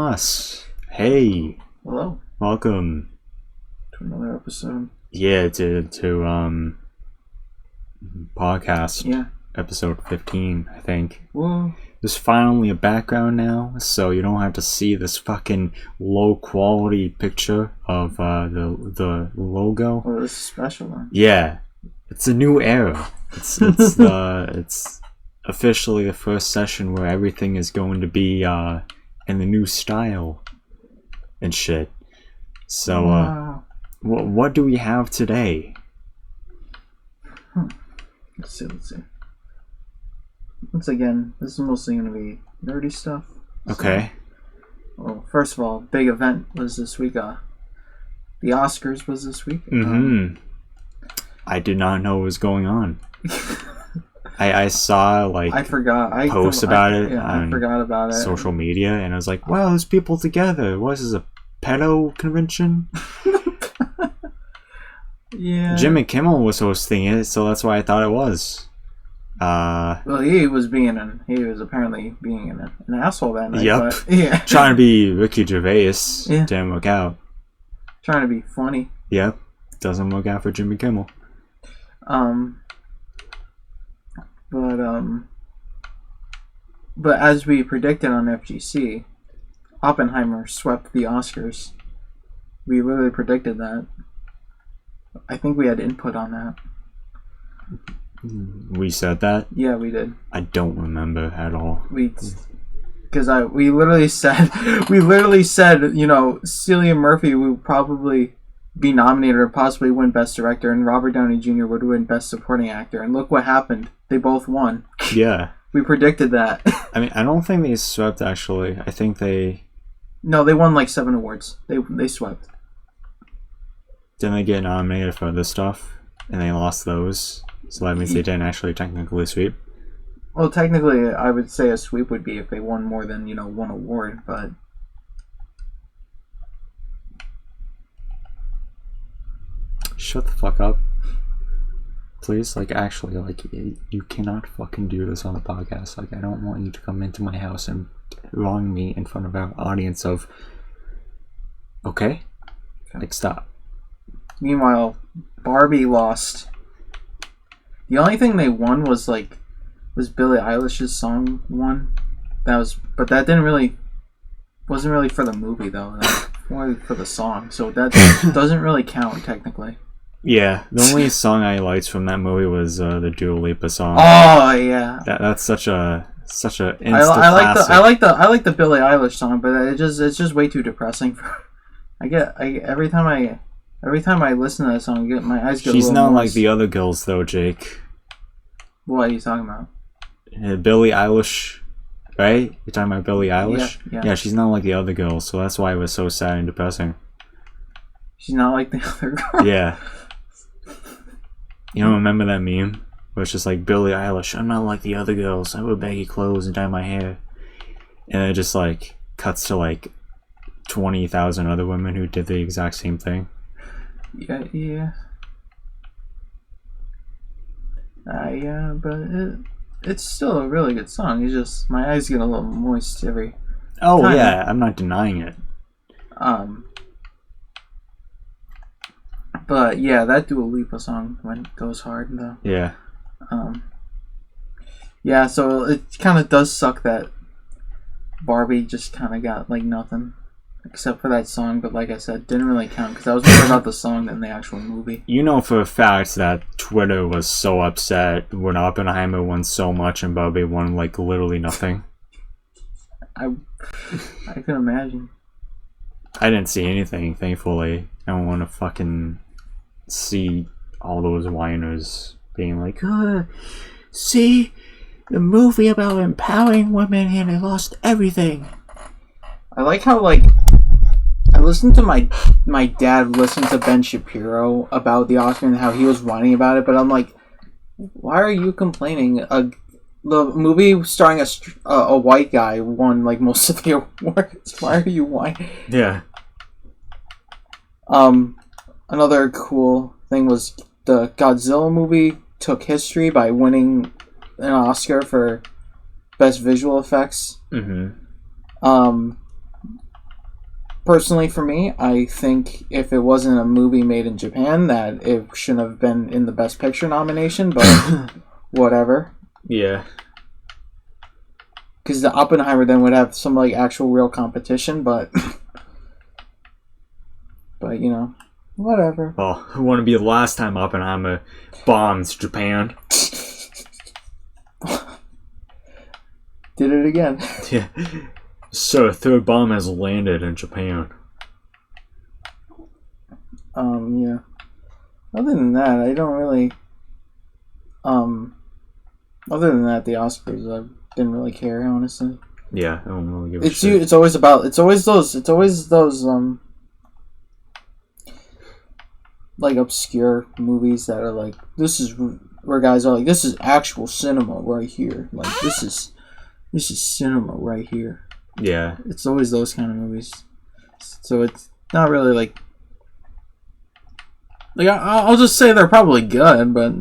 Hamas. Hey. Hello. Welcome. To another episode. Yeah, to podcast. Yeah. Episode 15, I think. Whoa. There's finally a background now, so you don't have to see this fucking low quality picture of the logo. Oh, this is special one. Yeah. It's a new era. It's officially the first session where everything is going to be in the new style and shit. So Wow. what do we have today? Let's see. Once again, this is mostly going to be nerdy stuff. Okay. Well, first of all, big event was this week. The Oscars was this week. I did not know what was going on. I saw I forgot. posts about it. Yeah, I forgot about it. Social media, and I was like, "Wow, there's people together. What is this, a pedo convention?" Yeah. Jimmy Kimmel was hosting it, so that's why I thought it was. Well, he was apparently being an asshole that night. Yep. But, yeah. Trying to be Ricky Gervais. Yeah. Didn't work out. Trying to be funny. Yep. Doesn't work out for Jimmy Kimmel. But as we predicted on FGC, Oppenheimer swept the Oscars. We literally predicted that. I think we had input on that. We said that? Yeah, we did. I don't remember at all. We literally said, you know, Cillian Murphy would probably be nominated or possibly win Best Director, and Robert Downey Jr. would win Best Supporting Actor. And look what happened. They both won. Yeah. We predicted that. I mean, I don't think they swept, actually. I think they... No, they won like 7 awards. They swept. Didn't they get nominated for other stuff? And they lost those? So that means they didn't actually technically sweep? Well, technically, I would say a sweep would be if they won more than, one award, but... Shut the fuck up. Please, actually, you cannot fucking do this on the podcast. I don't want you to come into my house and wrong me in front of our audience of... Okay? Stop. Meanwhile, Barbie lost. The only thing they won was Billie Eilish's song won. But that wasn't really for the movie though. That was more for the song, so that doesn't really count technically. Yeah, the only song I liked from that movie was the Dua Lipa song. Oh yeah, that's such a instant classic. I like the Billie Eilish song, but it's just way too depressing. Every time I listen to that song, my eyes get. She's a not moist. like the other girls though, Jake. What are you talking about? Billie Eilish, right? You're talking about Billie Eilish? Yeah, she's not like the other girls, so that's why it was so sad and depressing. She's not like the other girl. Yeah. You don't remember that meme? Where it's just like, Billie Eilish, I'm not like the other girls. I wear baggy clothes and dye my hair. And it just cuts to 20,000 other women who did the exact same thing. Yeah. But it's still a really good song. It's just my eyes get a little moist every. Oh time. Yeah, I'm not denying it. But yeah, that Dua Lipa song goes hard though. Yeah. Yeah, so it kind of does suck that Barbie just kind of got nothing. Except for that song, but like I said, didn't really count because I was more about the song than the actual movie. You know for a fact that Twitter was so upset when Oppenheimer won so much and Barbie won literally nothing. I can imagine. I didn't see anything, thankfully. I don't want to fucking see all those whiners being like, see, the movie about empowering women and it lost everything. I like how I listened to my dad listen to Ben Shapiro about the Oscar and how he was whining about it, but I'm like, why are you complaining? The movie starring a white guy won most of the awards. Why are you whining? Yeah. Another cool thing was the Godzilla movie took history by winning an Oscar for best visual effects. Mm-hmm. personally for me, I think if it wasn't a movie made in Japan, that it shouldn't have been in the Best Picture nomination, but whatever. Yeah. Because the Oppenheimer then would have some like actual real competition, but you know, whatever. Well, it wouldn't be the last time Oppenheimer bombs Japan. Did it again. Yeah. So, a third bomb has landed in Japan. Yeah. Other than that, I don't really. Other than that, the Oscars, I didn't really care, honestly. Yeah, I don't really give a shit. It's always those like obscure movies that are like, this is where guys are like, this is actual cinema right here. Like this is cinema right here. Yeah. It's always those kind of movies. So it's not really like I'll just say they're probably good, but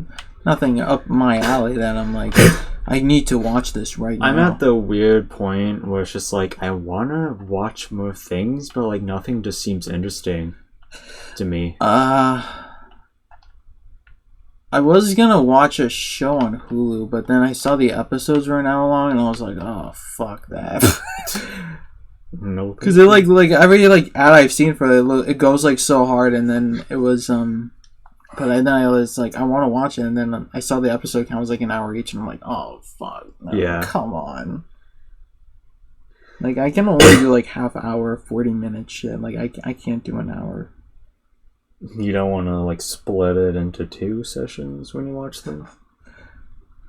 nothing up my alley that I'm like, I need to watch this right now. I'm at the weird point where it's just like, I want to watch more things, but like nothing just seems interesting to me. I was gonna watch a show on Hulu, but then I saw the episodes were an hour long, and I was like, "Oh, fuck that!" No, because it like every like ad I've seen for it, it goes like so hard, and then it was but then I was like, I want to watch it, and then I saw the episode count was like an hour each, and I'm like, "Oh, fuck! No, yeah, come on!" Like I can only do like half hour, 40-minute shit. Like I can't do an hour. You don't want to like split it into 2 sessions when you watch them?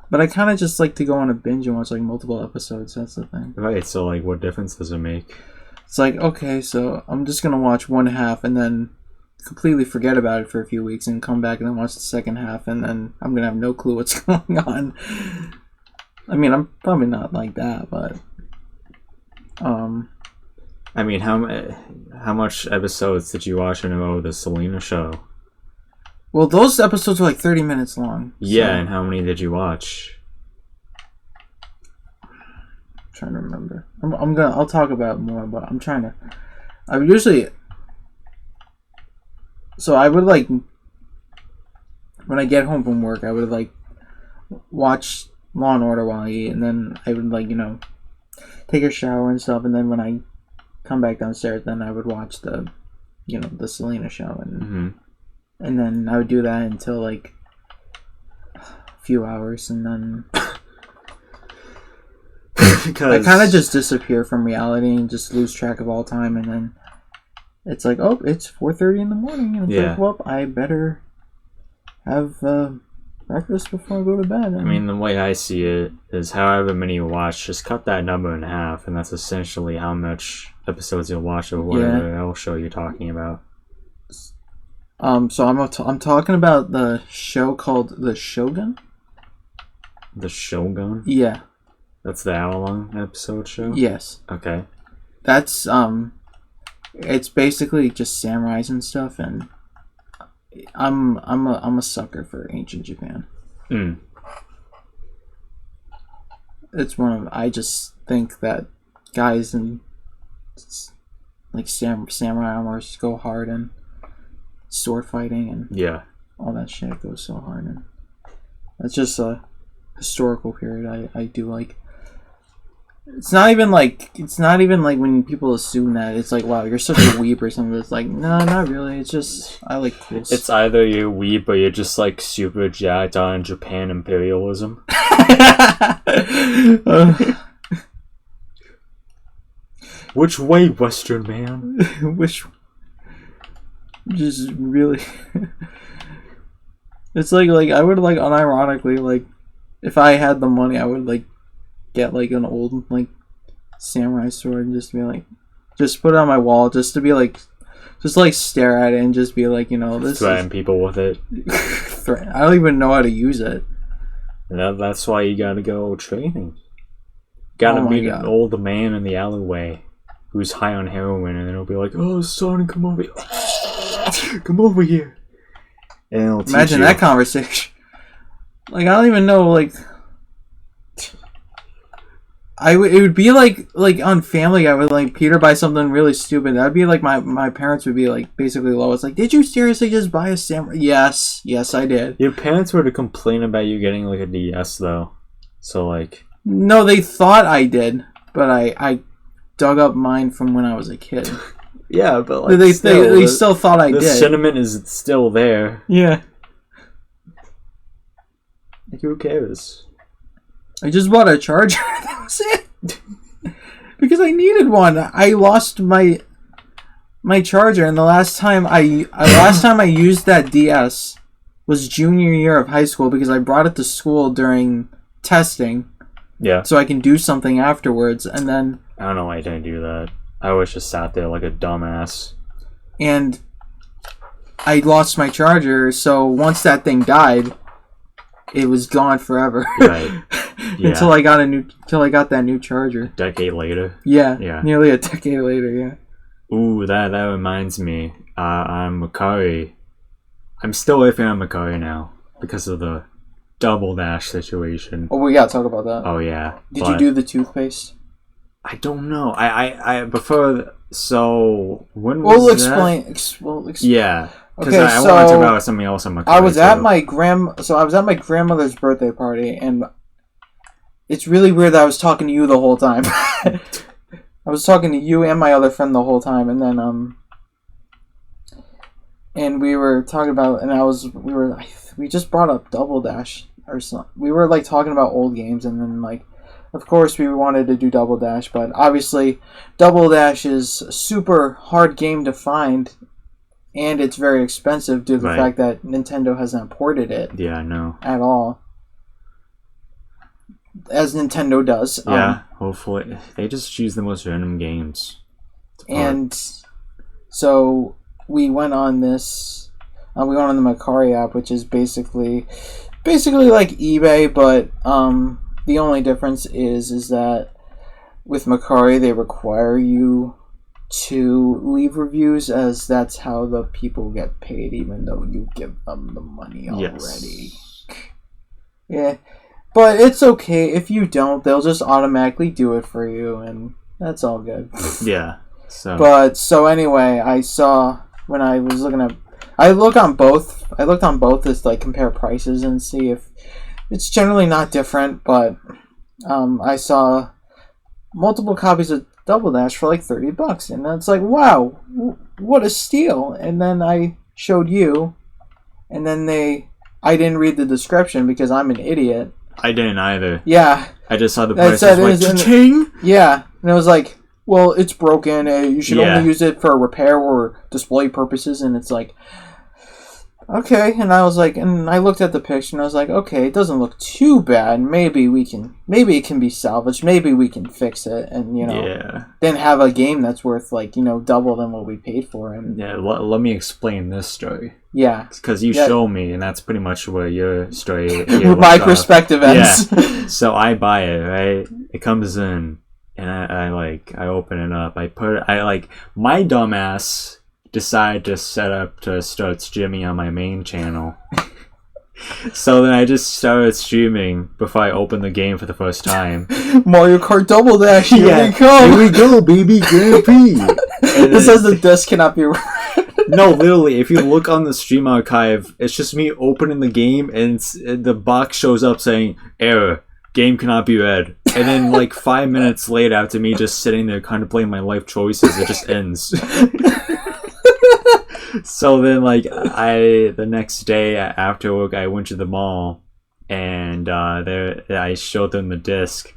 But I kind of just like to go on a binge and watch like multiple episodes. That's the thing. Right, so like what difference does it make? It's like, okay, so I'm just going to watch one half and then completely forget about it for a few weeks and come back and then watch the second half, and then I'm going to have no clue what's going on. I mean, I'm probably not like that, but I mean, how much episodes did you watch in a row of the Selena show? Well, those episodes are like 30 minutes long. Yeah, so. And how many did you watch? I'm trying to remember. I'll talk about it more, but I'm trying to. I would usually. So I would like. When I get home from work, I would like watch Law and Order while I eat, and then I would like take a shower and stuff, and then when I come back downstairs, then I would watch the Selena show, and and then I would do that until like a few hours, and then I kind of just disappear from reality and just lose track of all time, and then it's like, oh, it's 4:30 in the morning, and it's like, well, I better have breakfast before I go to bed. I mean, the way I see it is however many you watch, just cut that number in half, and that's essentially how much episodes you'll watch of whatever else show you're talking about. So I'm talking about the show called The Shogun. The Shogun? Yeah. That's the hour-long episode show? Yes. Okay. That's it's basically just samurais and stuff, and I'm a sucker for ancient Japan. It's I just think that guys in like samurai armor go hard, and sword fighting and all that shit goes so hard, and it's just a historical period I do like. It's not even like when people assume that it's like, wow, you're such a weeb or something. It's like, no, not really. It's just I like cool. It's either you're weeb or you're just like super jacked on Japan imperialism. Which way, Western man? Which? Just really. It's like I would like unironically like, if I had the money, I would like get like an old like samurai sword and just be like, just put it on my wall just to be like, just like stare at it and just be like, this threaten people with it. I don't even know how to use it. That's why you gotta go training. Gotta meet an old man in the alleyway who's high on heroin, and then he'll be like, "Oh, son, come over here. Come over here." And it'll imagine that conversation. Like, I don't even know, like, it would be like on Family Guy with like Peter buy something really stupid. That'd be like my parents would be like basically Lois like, did you seriously just buy a samurai? Yes, I did. Your parents were to complain about you getting like a DS though, so like. No, they thought I did, but I dug up mine from when I was a kid. Yeah, but like they still thought I did. The sentiment is still there. Yeah. Like, who cares? I just bought a charger. That was it. Because I needed one. I lost my charger, and the last time I used that DS was junior year of high school because I brought it to school during testing. Yeah. So I can do something afterwards, and then I don't know why I didn't do that. I always just sat there like a dumbass. And I lost my charger, so once that thing died, it was gone forever. Right. Yeah. until I got that new charger. A decade later. Yeah. Nearly a decade later. Yeah. Ooh, that reminds me. I'm Makari. I'm still iffy on Makari now because of the double dash situation. Oh, we gotta talk about that. Oh yeah. Did you do the toothpaste? I don't know. I before. So when was we'll that? Explain. Yeah. Because okay, I want to talk about something else on Makari. I was at my grandmother's birthday party, and it's really weird that I was talking to you the whole time. I was talking to you and my other friend the whole time, and then and we were talking about, and we just brought up Double Dash or something. We were like talking about old games, and then like, of course we wanted to do Double Dash, but obviously Double Dash is a super hard game to find. And it's very expensive due to the fact that Nintendo has not ported it. Yeah, I know. At all. As Nintendo does. Yeah, hopefully. They just choose the most random games. And so we went on this. We went on the Makari app, which is basically like eBay, but the only difference is that with Makari, they require you to leave reviews, as that's how the people get paid, even though you give them the money already. Yes. Yeah, but it's okay if you don't; they'll just automatically do it for you, and that's all good. Yeah. So anyway, I saw when I was looking at, I looked on both to like compare prices and see if it's generally not different, but I saw multiple copies of Double Dash for like $30, and it's like, wow, what a steal. And then I showed you, and then I didn't read the description because I'm an idiot. I didn't either. Yeah, I just saw the price. Like, yeah, and it was like, well, it's broken. You should only use it for repair or display purposes, and it's like, okay. And I was like, and I looked at the picture, and I was like, okay, it doesn't look too bad. Maybe it can be salvaged. Maybe we can fix it, and then have a game that's worth like double than what we paid for. And let me explain this story. Yeah, because you show me, and that's pretty much where your story. My perspective ends. Yeah. So I buy it, right? It comes in, and I open it up. My dumbass decide to set up to start streaming on my main channel. So then I just started streaming before I opened the game for the first time. Mario Kart Double Dash, here we come! Here we go, baby, Grand Prix! It says the disc cannot be read. No, literally, if you look on the stream archive, it's just me opening the game and the box shows up saying, error, game cannot be read. And then like 5 minutes later, after me just sitting there contemplating my life choices, it just ends. So then, like, the next day after work, I went to the mall, and I showed them the disc,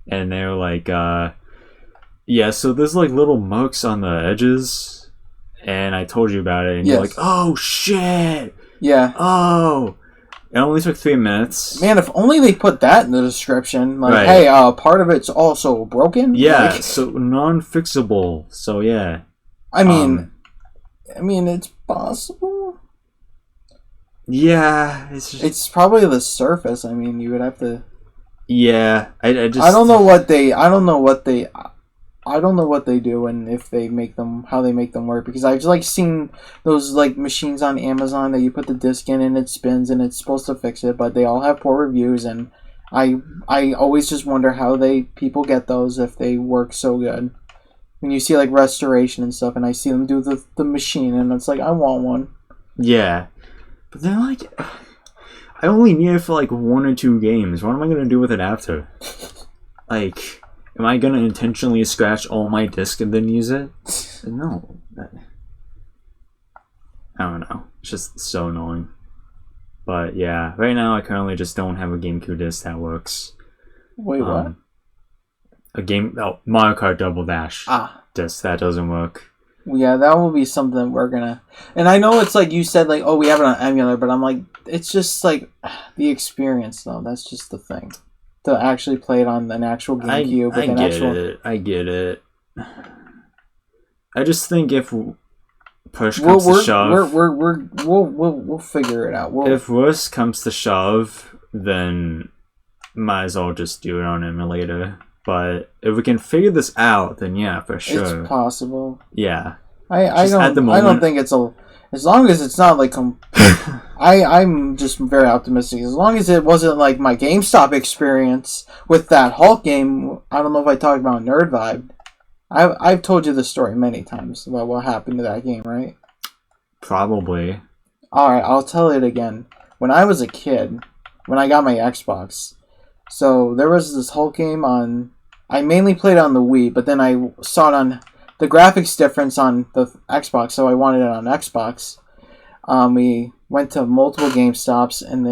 and they were like, yeah, so there's like little marks on the edges, and I told you about it, and you're like, oh shit, yeah, oh. It only took 3 minutes. Man, if only they put that in the description. Like, hey, part of it's also broken. Yeah, so non-fixable. So yeah. I mean, it's possible. Yeah, it's probably the surface. I mean, you would have to. Yeah, I don't know what they do and if they make them, how they make them work, because I've like seen those like machines on Amazon that you put the disc in and it spins and it's supposed to fix it, but they all have poor reviews, and I always just wonder how people get those if they work so good. When you see like restoration and stuff, and I see them do the machine, and it's like I want one. Yeah, but they're like, I only need it for like 1 or 2 games. What am I gonna do with it after? Like, am I gonna intentionally scratch all my disc and then use it? No. I don't know. It's just so annoying. But yeah, right now I currently just don't have a GameCube disc that works. Wait, what? Mario Kart Double Dash disc that doesn't work. Yeah, that will be something we're gonna. And I know it's like you said, like, oh, we have it on emulator, but I'm like, it's just like the experience, though. That's just the thing. To actually play it on an actual GameCube. I get it. I just think if push comes to shove, we'll figure it out. If worse comes to shove, then might as well just do it on emulator. But if we can figure this out, then yeah, for sure. It's possible. Yeah. I don't think it's as long as it's not like I'm just very optimistic. As long as it wasn't like my GameStop experience with that Hulk game. I don't know if I talked about NerdVibed. I've told you the story many times about what happened to that game, right? Probably. Alright, I'll tell it again. When I was a kid, when I got my Xbox, so there was this Hulk game on... I mainly played on the Wii, but then I saw it on... The graphics difference on the Xbox, so I wanted it on Xbox. We went to multiple GameStops, and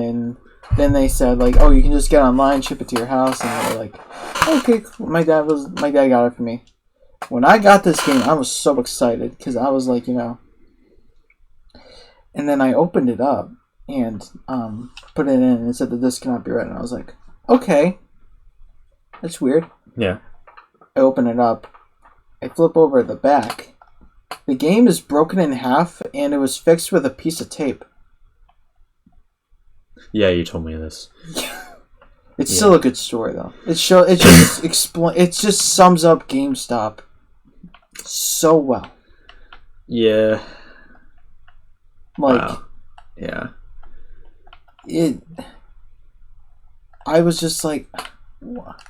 then they said, like, oh, you can just get online, ship it to your house, and they were like, okay, cool. My dad got it for me. When I got this game, I was so excited, because I was like, and then I opened it up, and put it in, and it said the disc cannot be read, and I was like, okay, that's weird. Yeah. I open it up, I flip over the back, the game is broken in half, and it was fixed with a piece of tape. Yeah, you told me this. It's still a good story, though. It just sums up GameStop so well. Yeah. Like, wow. Yeah. I was just like, what?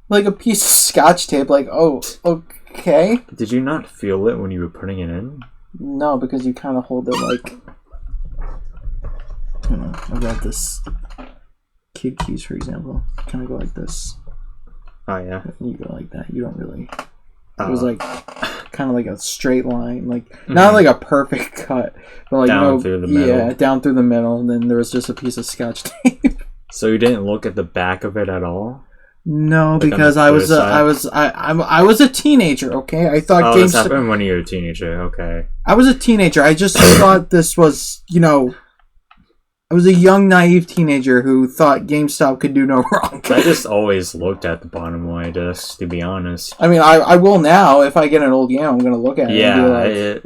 Like a piece of scotch tape, like, oh, okay. Did you not feel it when you were putting it in? No, because you kind of hold it like... I got this kid keys, for example. Kind of go like this. Oh, yeah? You go like that. You don't really... It was like, kind of like a straight line, like, not like a perfect cut, but like, down through the middle. Yeah, down through the middle, and then there was just a piece of scotch tape. So you didn't look at the back of it at all? No, like because I was a teenager. Okay, I thought this happened when you were a teenager. Okay, I was a teenager. I just thought this was, I was a young, naive teenager who thought GameStop could do no wrong. I just always looked at the bottom of my disc, to be honest. I mean, I will now. If I get an old game, I'm gonna look at it. Yeah, and be like,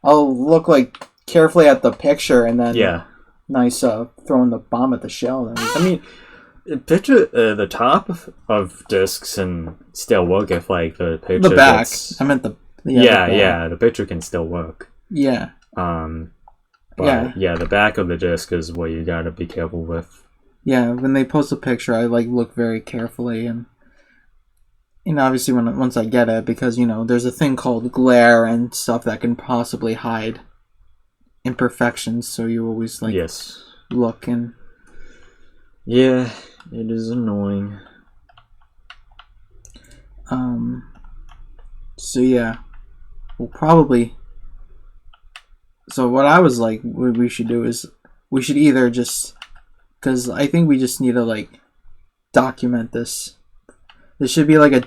I'll look like carefully at the picture, and then nice throwing the bomb at the shell. I mean. Picture the top of discs and still work if like the picture. The back. I meant the. The picture can still work. Yeah. But the back of the disc is what you gotta be careful with. Yeah, when they post a picture, I like look very carefully, and obviously once I get it, because there's a thing called glare and stuff that can possibly hide imperfections, so you always look and. Yeah, it is annoying. So yeah, we'll probably. So what I was like, what we should do is we should either just, because I think we just need to document this. This should be like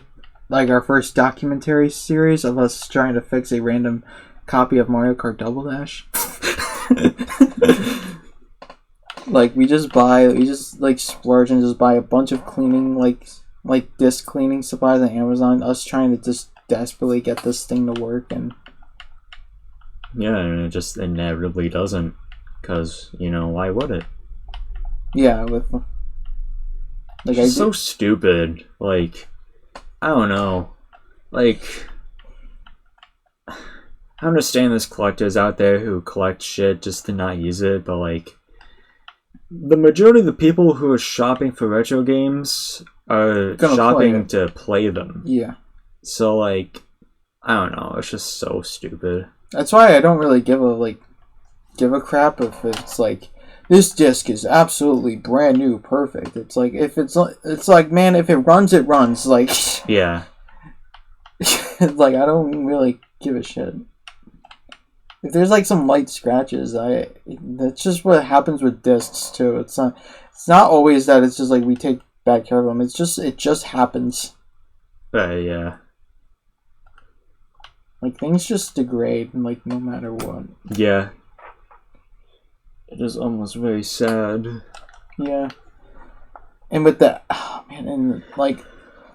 our first documentary series of us trying to fix a random copy of Mario Kart Double Dash. We just splurge and just buy a bunch of cleaning, like disc cleaning supplies on Amazon. Us trying to just desperately get this thing to work, and and it just inevitably doesn't, because why would it? Yeah, with it's so stupid. Like, I don't know. Like, I understand there's collectors out there who collect shit just to not use it, but the majority of the people who are shopping for retro games are shopping to play them. Yeah. So, like, I don't know. It's just so stupid. That's why I don't really give a crap if it's like, this disc is absolutely brand new, perfect. It's like, it's like, man, if it runs, it runs. Like, yeah. like, I don't really give a shit. If there's like some light scratches, that's just what happens with discs too. It's not always that it's just like we take bad care of them. It just happens. Yeah. Like, things just degrade, like, no matter what. Yeah. It is almost very sad. Yeah. And with the... Oh, man, and, like,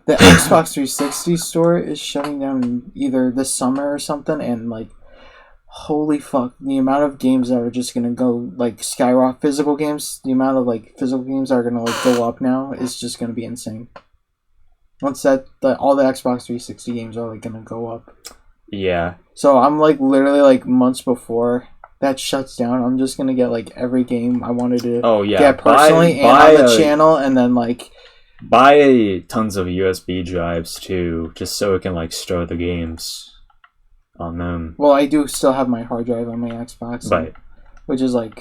the Xbox 360 store is shutting down either this summer or something, and, like, holy fuck, the amount of games that are just gonna go, like, skyrocket, physical games, the amount of, like, physical games that are gonna, like, go up now is just gonna be insane. Once all the Xbox 360 games are, like, gonna go up. Yeah. So I'm like literally like months before that shuts down, I'm just gonna get like every game I wanted to get personally and on the channel, and then like buy tons of USB drives too, just so it can like store the games on them. Well, I do still have my hard drive on my Xbox, right? Which is like,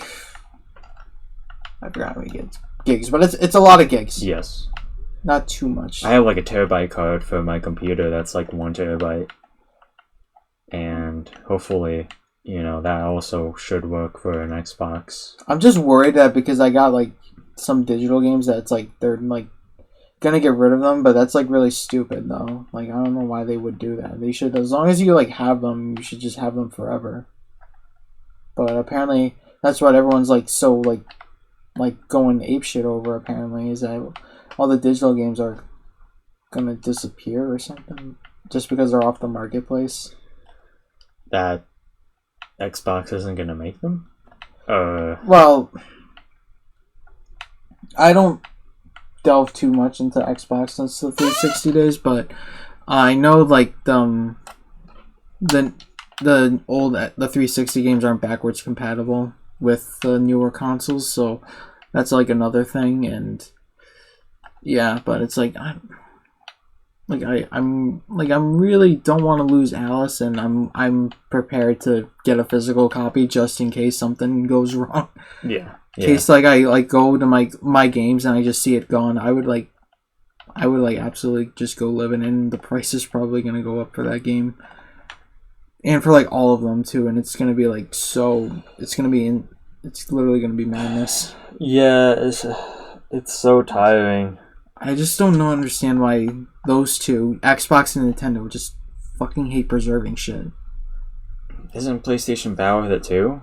I forgot how many gigs, but it's a lot of gigs. Yes. Not too much. I have like a terabyte card for my computer that's like 1 terabyte. And hopefully, that also should work for an Xbox. I'm just worried that because I got like some digital games that's like they're like gonna get rid of them, but that's like really stupid though. Like, I don't know why they would do that. They should, as long as you like have them, you should just have them forever. But apparently that's what everyone's like so like going apeshit over, apparently, is that all the digital games are gonna disappear or something just because they're off the marketplace. That Xbox isn't gonna make them? Well, I don't delve too much into Xbox since the 360 days, but I know like the old 360 games aren't backwards compatible with the newer consoles, so that's like another thing. And yeah, but it's like I'm really don't want to lose Alice, and I'm prepared to get a physical copy just in case something goes wrong. Yeah. In case like I like go to my games and I just see it gone, I would absolutely just go live in it, and the price is probably gonna go up for that game. And for like all of them too, and it's gonna be like it's literally gonna be madness. Yeah, it's so tiring. I just don't understand why those two, Xbox and Nintendo, just fucking hate preserving shit. Isn't PlayStation bad with it too?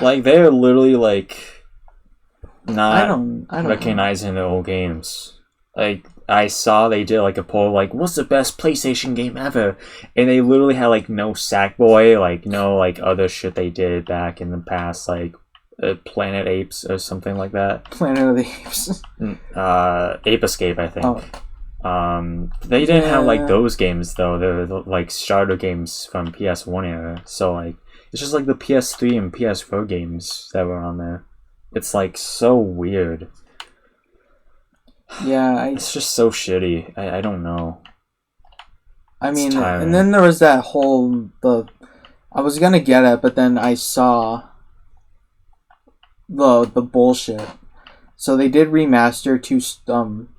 Like, they're literally like not recognizing their old games. Like, I saw they did like a poll like, what's the best PlayStation game ever? And they literally had like no Sackboy, like no like other shit they did back in the past, like Planet Apes or something like that. Planet of the Apes. Ape Escape, I think. They didn't have like those games though. They're like starter games from PS1 era. So like it's just like the PS3 and PS4 games that were on there. It's like so weird. Yeah, it's just so shitty. I don't know. I mean, and then there was that whole I was gonna get it, but then I saw the bullshit. So they did remaster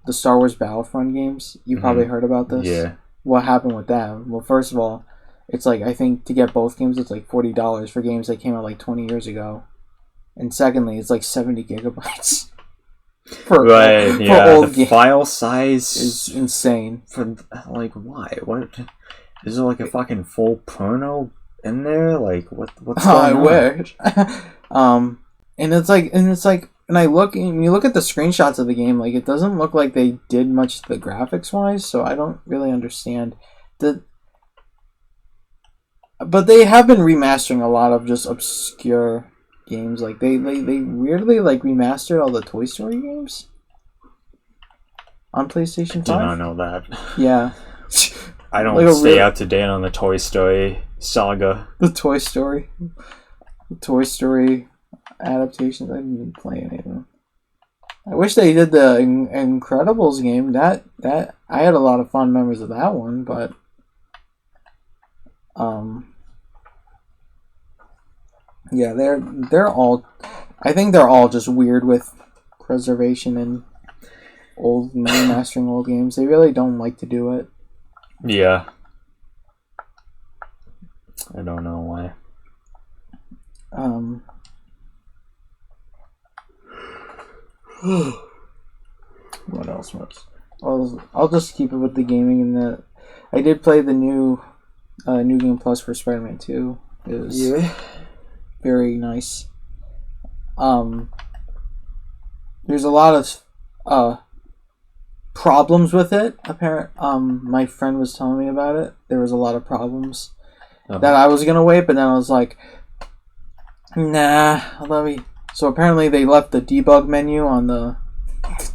the Star Wars Battlefront games. You probably heard about this. Yeah. What happened with that? Well, first of all, it's like, I think to get both games, it's like $40 for games that came out like 20 years ago. And secondly, it's like 70 gigabytes. For old games. File size is insane. For like, why? What? Is there like a fucking full porno in there? Like, what's going on? I wish. And it's like, and you look at the screenshots of the game, like, it doesn't look like they did much to the graphics wise, so I don't really understand but they have been remastering a lot of just obscure games. Like they weirdly like remastered all the Toy Story games on PlayStation 5. I did not know that. Yeah. I don't stay up to date on the Toy Story saga. The Toy Story. adaptations. I didn't even play any of them. I wish they did the Incredibles game. That I had a lot of fond memories of that one, but yeah, they're all. I think they're all just weird with preservation and remastering old games. They really don't like to do it. Yeah. I don't know why. What else was? I'll just keep it with the gaming and the. I did play the new Game Plus for Spider-Man 2. It was very nice. There's a lot of problems with it. My friend was telling me about it. There was a lot of problems that I was gonna wait, but then I was like, nah, let me. So apparently they left the debug menu on the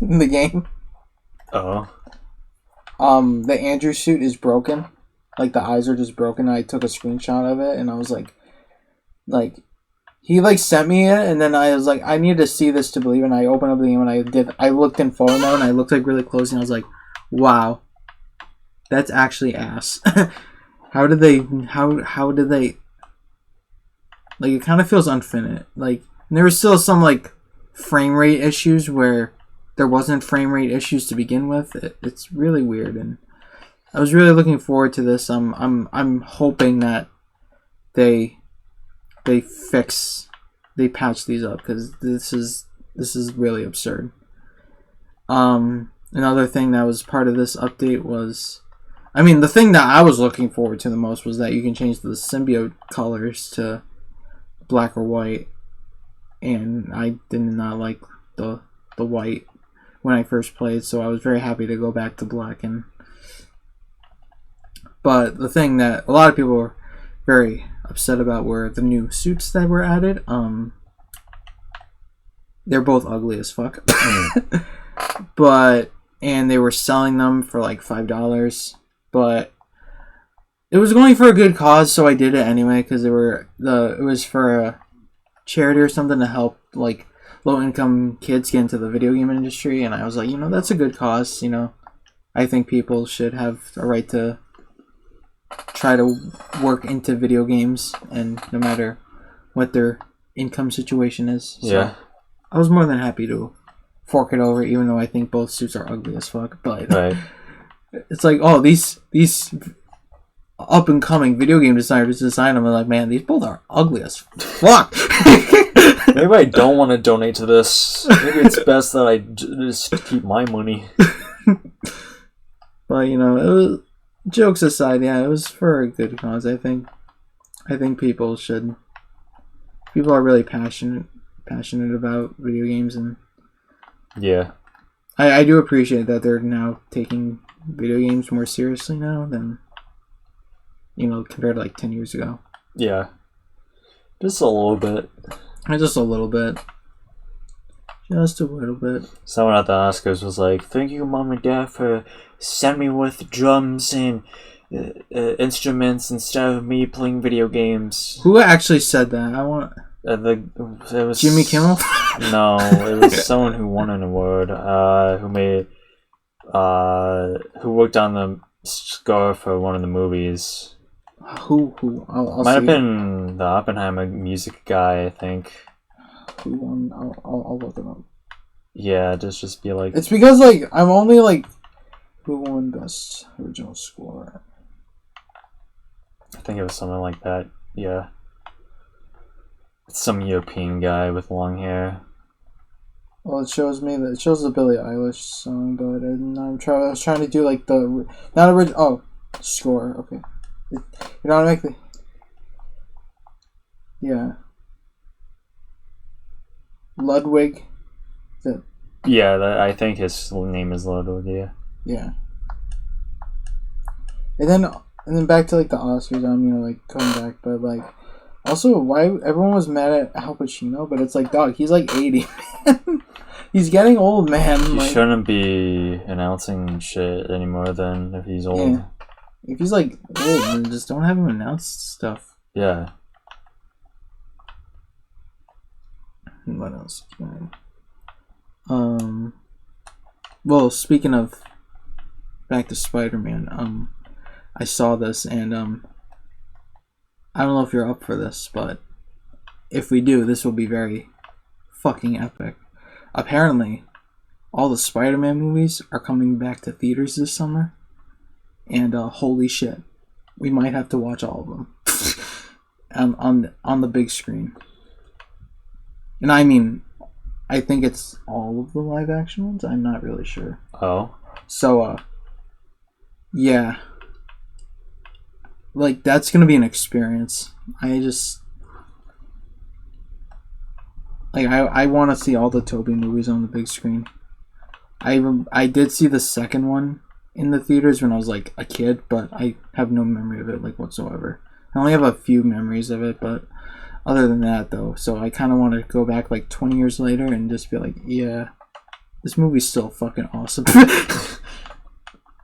in the game. Oh. The Andrew suit is broken. Like the eyes are just broken. I took a screenshot of it and I was like he sent me it and then I was like, I need to see this to believe, and I opened up the game and I looked in photo mode and I looked really close and I was like, wow, that's actually ass. How did they like, it kind of feels unfinished. Like, there was still some frame rate issues where there wasn't frame rate issues to begin with. It's really weird, and I was really looking forward to this. I'm hoping that they patch these up, because this is really absurd. Another thing that was part of this update was, the thing that I was looking forward to the most was that you can change the symbiote colors to black or white, and I did not like the white when I first played, so I was very happy to go back to black. But the thing that a lot of people were very upset about were the new suits that were added. They're both ugly as fuck. And they were selling them for like $5, but it was going for a good cause, so I did it anyway, because it was for a charity or something to help like low-income kids get into the video game industry, and I was like, that's a good cause. I think people should have a right to try to work into video games, and no matter what their income situation is. So yeah. I was more than happy to fork it over, even though I think both suits are ugly as fuck. But right. It's like, oh, these up and coming video game designers design them, and like, man, these both are ugly as fuck. Maybe I don't want to donate to this. Maybe it's best that I just keep my money. But it was, jokes aside, yeah, it was for a good cause. I think people are really passionate about video games, and yeah, I do appreciate that they're now taking video games more seriously now than compared to like 10 years ago. Yeah, just a little bit. Just a little bit. Just a little bit. Someone at the Oscars was like, "Thank you, Mom and Dad, for sending me with drums and instruments instead of me playing video games." Who actually said that? It was Jimmy Kimmel? No, it was someone who won an award. Who worked on the score for one of the movies. Who? I'll Might have see. been the Oppenheimer music guy, I think. Who won? I'll look it up. Yeah, just be like. It's because I'm only who won best original score. I think it was something like that. Yeah. It's some European guy with long hair. Well, it shows the Billie Eilish song, but I was trying to do the not original. Oh, score. Okay, it automatically. Yeah. Ludwig. Yeah, I think his name is Ludwig. Yeah. Yeah. And then back to the Oscars. Coming back, but also why everyone was mad at Al Pacino, but it's dog, he's 80. Man. He's getting old, man. He shouldn't be announcing shit anymore then if he's old. Yeah. If he's old, then just don't have him announce stuff. Yeah. What else? Well, speaking of back to Spider-Man, I saw this and I don't know if you're up for this, but if we do, this will be very fucking epic. Apparently, all the Spider-Man movies are coming back to theaters this summer, and holy shit, we might have to watch all of them on the big screen. And I mean, I think it's all of the live action ones. I'm not really sure. Oh. So, yeah. Like, that's gonna be an experience. I want to see all the Tobey movies on the big screen. I did see the second one in the theaters when I was like a kid, but I have no memory of it like whatsoever. I only have a few memories of it, but other than that though, so I kind of want to go back like 20 years later and just be like, yeah, this movie's still fucking awesome.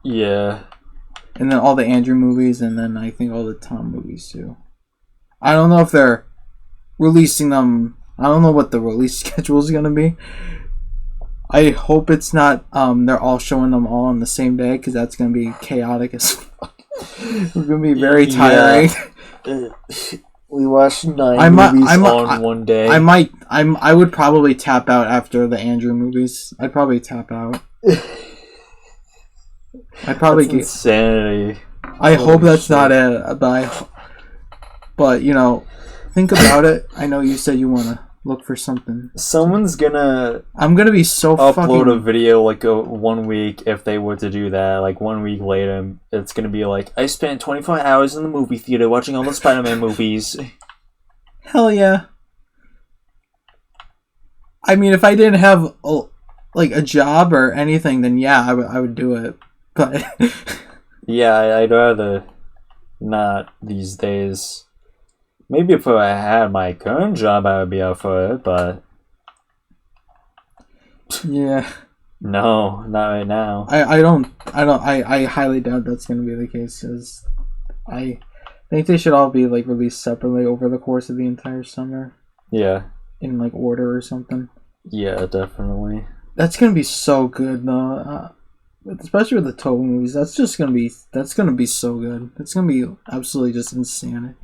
Yeah. And then all the Andrew movies, and then I think all the Tom movies too. I don't know if they're releasing them. I don't know what the release schedule is gonna be. I hope it's not. They're all showing them all on the same day, because that's gonna be chaotic as fuck. It's gonna be very tiring. Yeah. We watched 9 movies on one day. I would probably tap out after the Andrew movies. I'd probably tap out. I'd probably That's insanity. I hope that's not it, but you know, think about it. I know you said you want to look for something. Someone's gonna. I'm gonna be so upload a video like 1 week if they were to do that. Like 1 week later, it's gonna be like, I spent 24 hours in the movie theater watching all the Spider-Man movies. Hell yeah. I mean, if I didn't have a job or anything, then yeah, I would do it. But yeah, I'd rather not these days. Maybe if I had my current job, I would be up for it, but yeah, no, not right now. I highly doubt that's gonna be the case. Cause I think they should all be like released separately over the course of the entire summer. Yeah, in like order or something. Yeah, definitely. That's gonna be so good though. Especially with the Tobey movies, that's gonna be so good. It's gonna be absolutely just insane.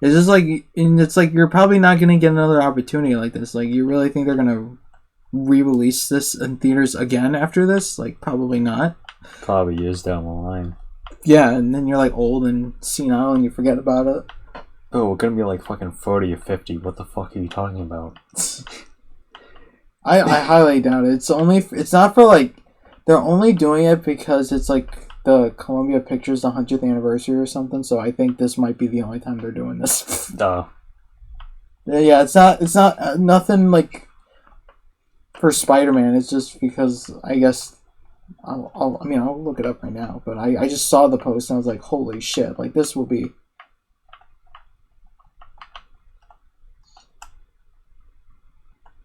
It's just like, and it's like you're probably not gonna get another opportunity like this. Like, you really think they're gonna re-release this in theaters again after this? Like, probably not. Probably years down the line. Yeah, and then you're like old and senile and you forget about it. Oh, we're gonna be like fucking 40 or 50. What the fuck are you talking about? I highly doubt it. It's not for like. They're only doing it because it's like the Columbia Pictures 100th anniversary or something. So I think this might be the only time they're doing this. Oh. Yeah, it's not nothing like for Spider-Man. It's just because I guess I'll look it up right now. But I just saw the post and I was like, holy shit! Like, this will be.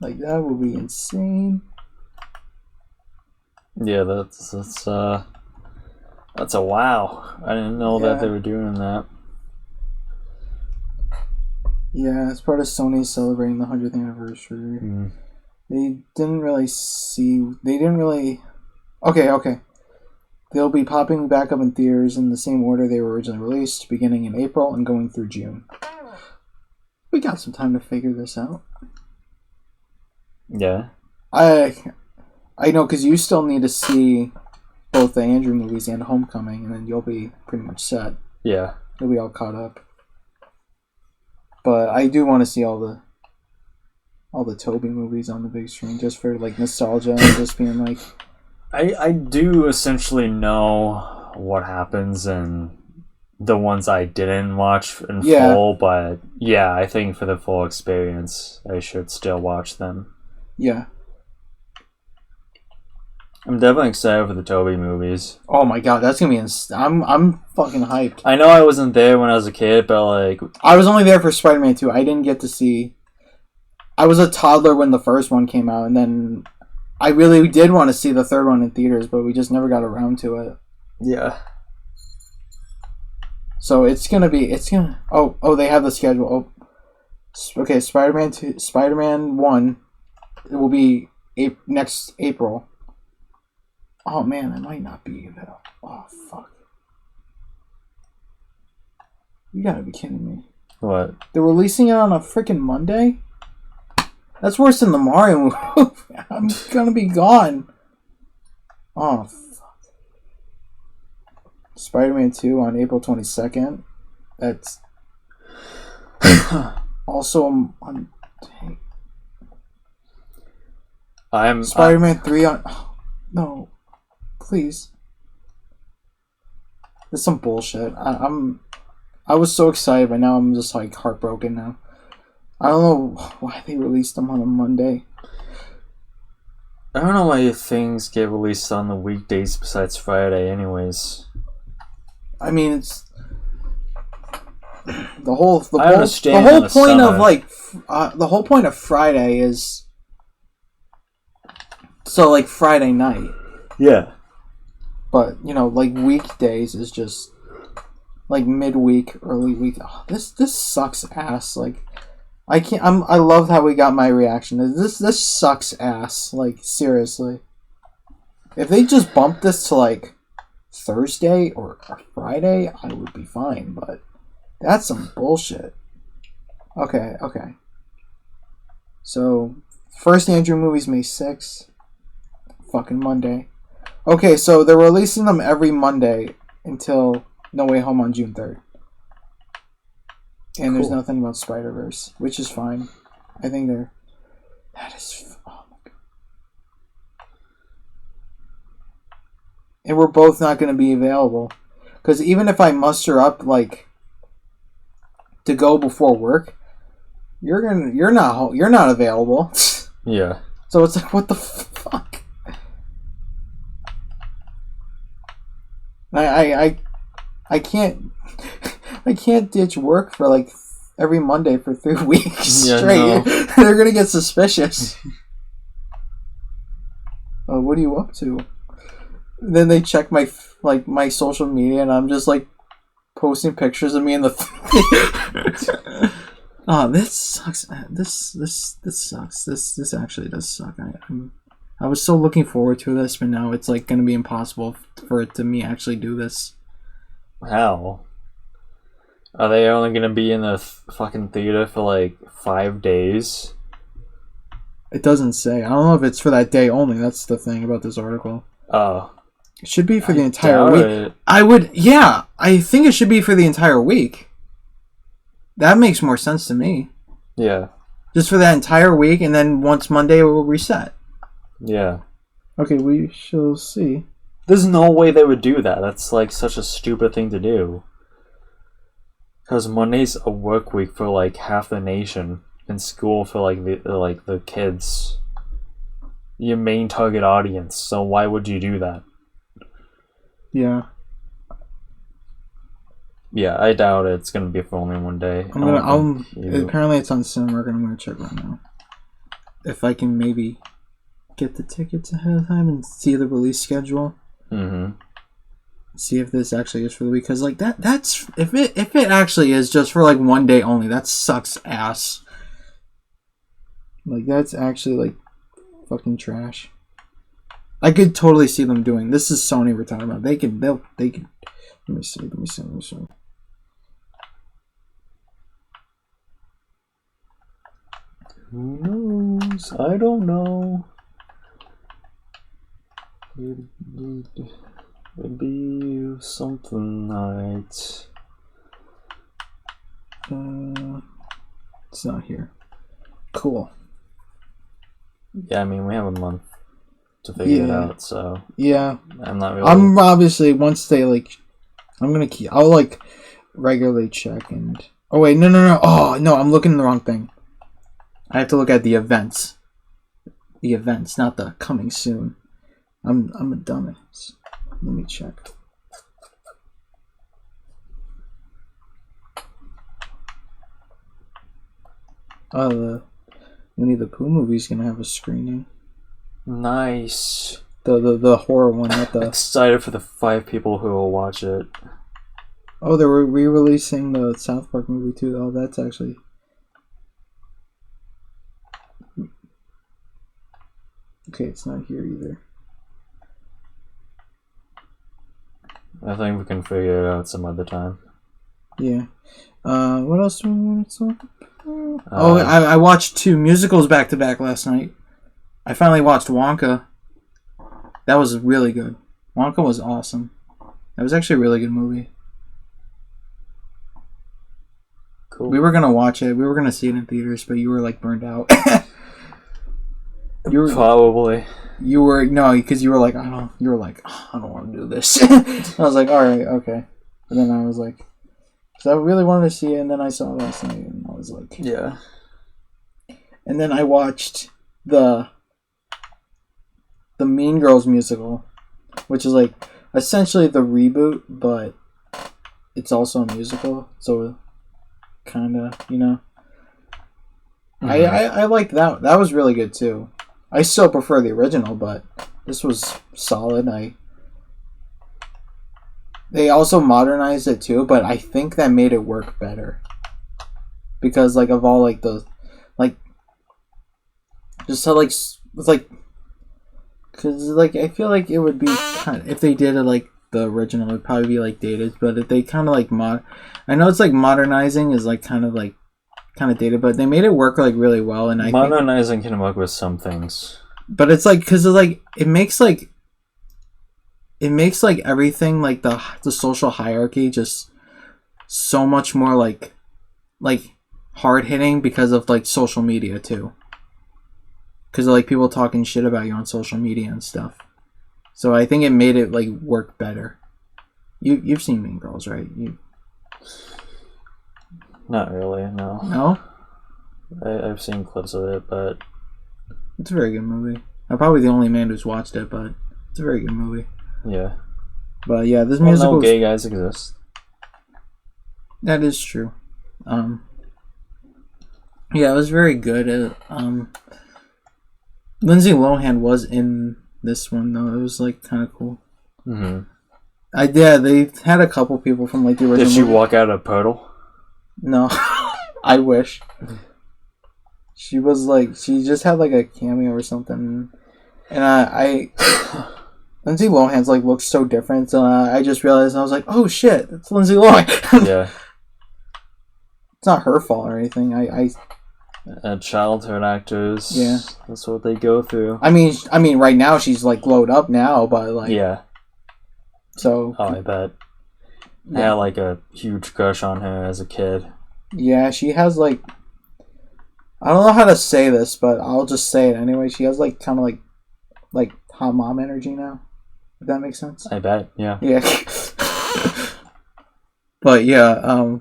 Like, that will be insane. Yeah, that's a wow. I didn't know that they were doing that. Yeah, it's part of Sony celebrating the 100th anniversary. Mm. They didn't really. Okay. They'll be popping back up in theaters in the same order they were originally released, beginning in April and going through June. We got some time to figure this out. Yeah. I know, because you still need to see both the Andrew movies and Homecoming, and then you'll be pretty much set. Yeah. You'll be all caught up. But I do want to see all the Tobey movies on the big screen, just for like nostalgia and just being like. I do essentially know what happens in the ones I didn't watch in full, but yeah, I think for the full experience, I should still watch them. Yeah. I'm definitely excited for the Tobey movies. Oh my god, that's gonna be I'm fucking hyped. I know I wasn't there when I was a kid, but like... I was only there for Spider-Man 2. I didn't get to see... I was a toddler when the first one came out, and then I really did want to see the third one in theaters, but we just never got around to it. Yeah. So it's gonna... Oh, they have the schedule. Okay, Spider-Man 2, Spider-Man 1, it will be next April. Oh man, it might not be available. Oh fuck. You gotta be kidding me. What? They're releasing it on a freaking Monday? That's worse than the Mario movie. I'm gonna be gone. Oh fuck. Spider-Man 2 on April 22nd. That's also on I'm Spider-Man 3 on no. Please. It's some bullshit. I was so excited, but now I'm just like heartbroken now. I don't know why they released them on a Monday. I don't know why things get released on the weekdays besides Friday, anyways. I mean, it's the whole point of Friday is so like Friday night. Yeah. But you know, like weekdays is just like midweek, early week. Oh, this sucks ass. Like I can't. I love how we got my reaction. This sucks ass. Like seriously, if they just bumped this to like Thursday or Friday, I would be fine. But that's some bullshit. Okay. So first Andrew movie's May 6th. Fucking Monday. Okay, so they're releasing them every Monday until No Way Home on June 3rd. And cool. There's nothing about Spider-Verse, which is fine. I think that is... Oh my god. And we're both not going to be available. Because even if I muster up, like, to go before work, you're not available. Yeah. So it's like, what the fuck? I can't ditch work for like every Monday for 3 weeks straight. No. They're gonna get suspicious. What are you up to? Then they check my social media, and I'm just like posting pictures of me in the. Oh, this sucks. This sucks. This actually does suck. I was so looking forward to this, but now it's like going to be impossible for it to me actually do this. How? Are they only going to be in the fucking theater for like 5 days? It doesn't say. I don't know if it's for that day only. That's the thing about this article. Oh. It should be for the entire week. I think it should be for the entire week. That makes more sense to me. Yeah. Just for that entire week, and then once Monday it will reset. Yeah. Okay, we shall see. There's no way they would do that. That's like such a stupid thing to do. Because Monday's a work week for like half the nation, and school for like the kids. Your main target audience. So why would you do that? Yeah. Yeah, I doubt it's gonna be for only one day. Apparently it's on Cinemark, and I'm gonna check right now. If I can maybe get the tickets ahead of time and see the release schedule. Mm-hmm. See if this actually is for the week, because like that's if it actually is just for like one day only, that sucks ass. Like that's actually like fucking trash. I could totally see them doing this. Is Sony we're talking about? They can. Let me see. Who knows? I don't know. It'd be something night. It's not here. Cool. Yeah, I mean we have a month to figure it out, so yeah. I'm obviously once they like, I'll like regularly check and. Oh wait, no. Oh no, I'm looking at the wrong thing. I have to look at the events. The events, not the coming soon. I'm a dumbass. Let me check. The Winnie the Pooh movie's gonna have a screening. Nice. The horror one, not the. Excited for the 5 people who will watch it. Oh, they were re-releasing the South Park movie too. Oh, that's actually. Okay, it's not here either. I think we can figure it out some other time. Yeah. What else do we want to talk about? I watched 2 musicals back to back last night. I finally watched Wonka. That was really good. Wonka was awesome. That was actually a really good movie. Cool. We were gonna watch it. We were gonna see it in theaters, but you were like burned out. Probably. You were because you were like, I don't want to do this. I was like, all right, okay. And then I was like, because I really wanted to see it, and then I saw it last night, and I was like, yeah. And then I watched the Mean Girls musical, which is like essentially the reboot, but it's also a musical, so kind of, Mm-hmm. I liked that. That was really good too. I still prefer the original, but this was solid. They also modernized it too, but I think that made it work better because like of all like the like just how like with like because like I feel like it would be kind of, if they did it like the original, it would probably be like dated, but if they kind of like I know it's like modernizing is like kind of dated, but they made it work like really well. And modernizing can work with some things, but it's like because like it makes like everything like the social hierarchy just so much more like hard hitting because of like social media too. Because of like people talking shit about you on social media and stuff. So I think it made it like work better. You've seen Mean Girls, right? Not really, no. No? I've seen clips of it, but it's a very good movie. I'm probably the only man who's watched it, but it's a very good movie. Yeah. But yeah, this musical. No gay guys exist. That is true. Yeah, it was very good. Lindsay Lohan was in this one though. It was like kind of cool. Mm-hmm. They had a couple people from like the original. Did she walk out a puddle? No, I wish. She was like she just had like a cameo or something, and I Lindsay Lohan's like looks so different. So I just realized I was like, oh shit, it's Lindsay Lohan. Yeah. It's not her fault or anything. Childhood actors. Yeah. That's what they go through. I mean, right now she's like glowed up now, but like. Yeah. So. Oh, I bet. Yeah. I had like a huge crush on her as a kid. Yeah, she has like. I don't know how to say this, but I'll just say it anyway. She has like kind of like hot mom energy now. If that makes sense. I bet. Yeah. Yeah. But yeah,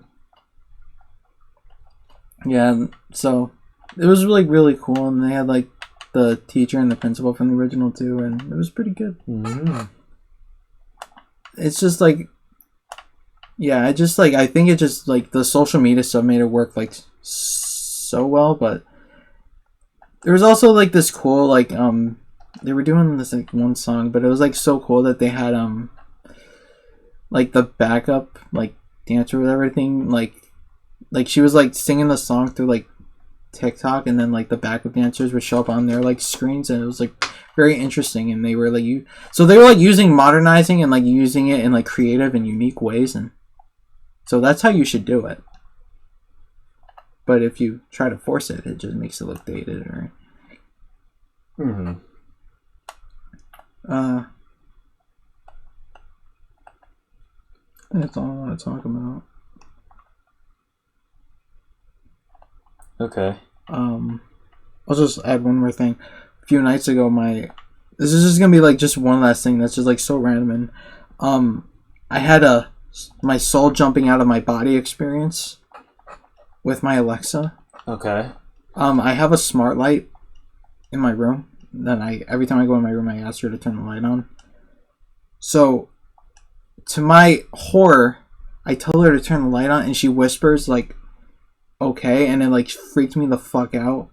yeah, so it was like really cool, and they had like the teacher and the principal from the original too, and it was pretty good. Mm-hmm. It's just like, yeah, I think it just like the social media stuff made it work like so well, but there was also like this cool like they were doing this like one song, but it was like so cool that they had like the backup like dancer with everything like she was like singing the song through like TikTok, and then like the backup dancers would show up on their like screens, and it was like very interesting. And they were like they were like modernizing and like using it in like creative and unique ways, and so that's how you should do it. But if you try to force it, it just makes it look dated, right? Mm-hmm. That's all I want to talk about. Okay. I'll just add one more thing. A few nights ago, this is just gonna be like just one last thing that's just like so random. And I had my soul jumping out of my body experience with my Alexa. Okay. I have a smart light in my room. Then every time I go in my room, I ask her to turn the light on. So, to my horror, I tell her to turn the light on, and she whispers like, "Okay," and it like freaked me the fuck out.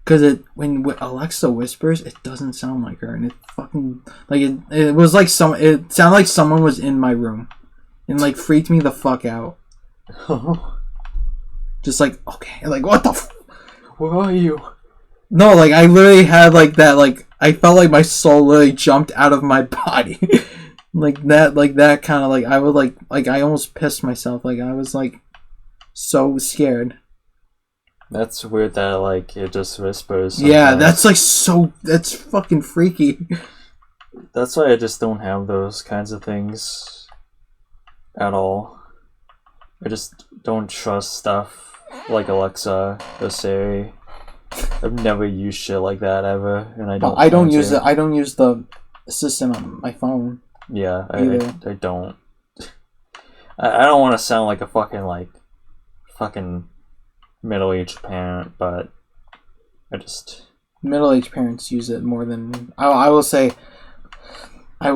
Cause when Alexa whispers, it doesn't sound like her, and it fucking like it was like it sounded like someone was in my room, and like freaked me the fuck out. Just like, okay, like what the? Where are you? No, like I literally had like that. Like I felt like my soul literally jumped out of my body. Like that kind of like I would like I almost pissed myself. Like I was like so scared. That's weird that like it just whispers. Yeah, that's like that's fucking freaky. That's why I just don't have those kinds of things at all. I just don't trust stuff like Alexa or Siri. I've never used shit like that ever, and I don't. I don't use it. I don't use the assistant on my phone. Yeah, I don't. I don't want to sound like a fucking middle-aged parent, but I just middle-aged parents use it more than I will say. When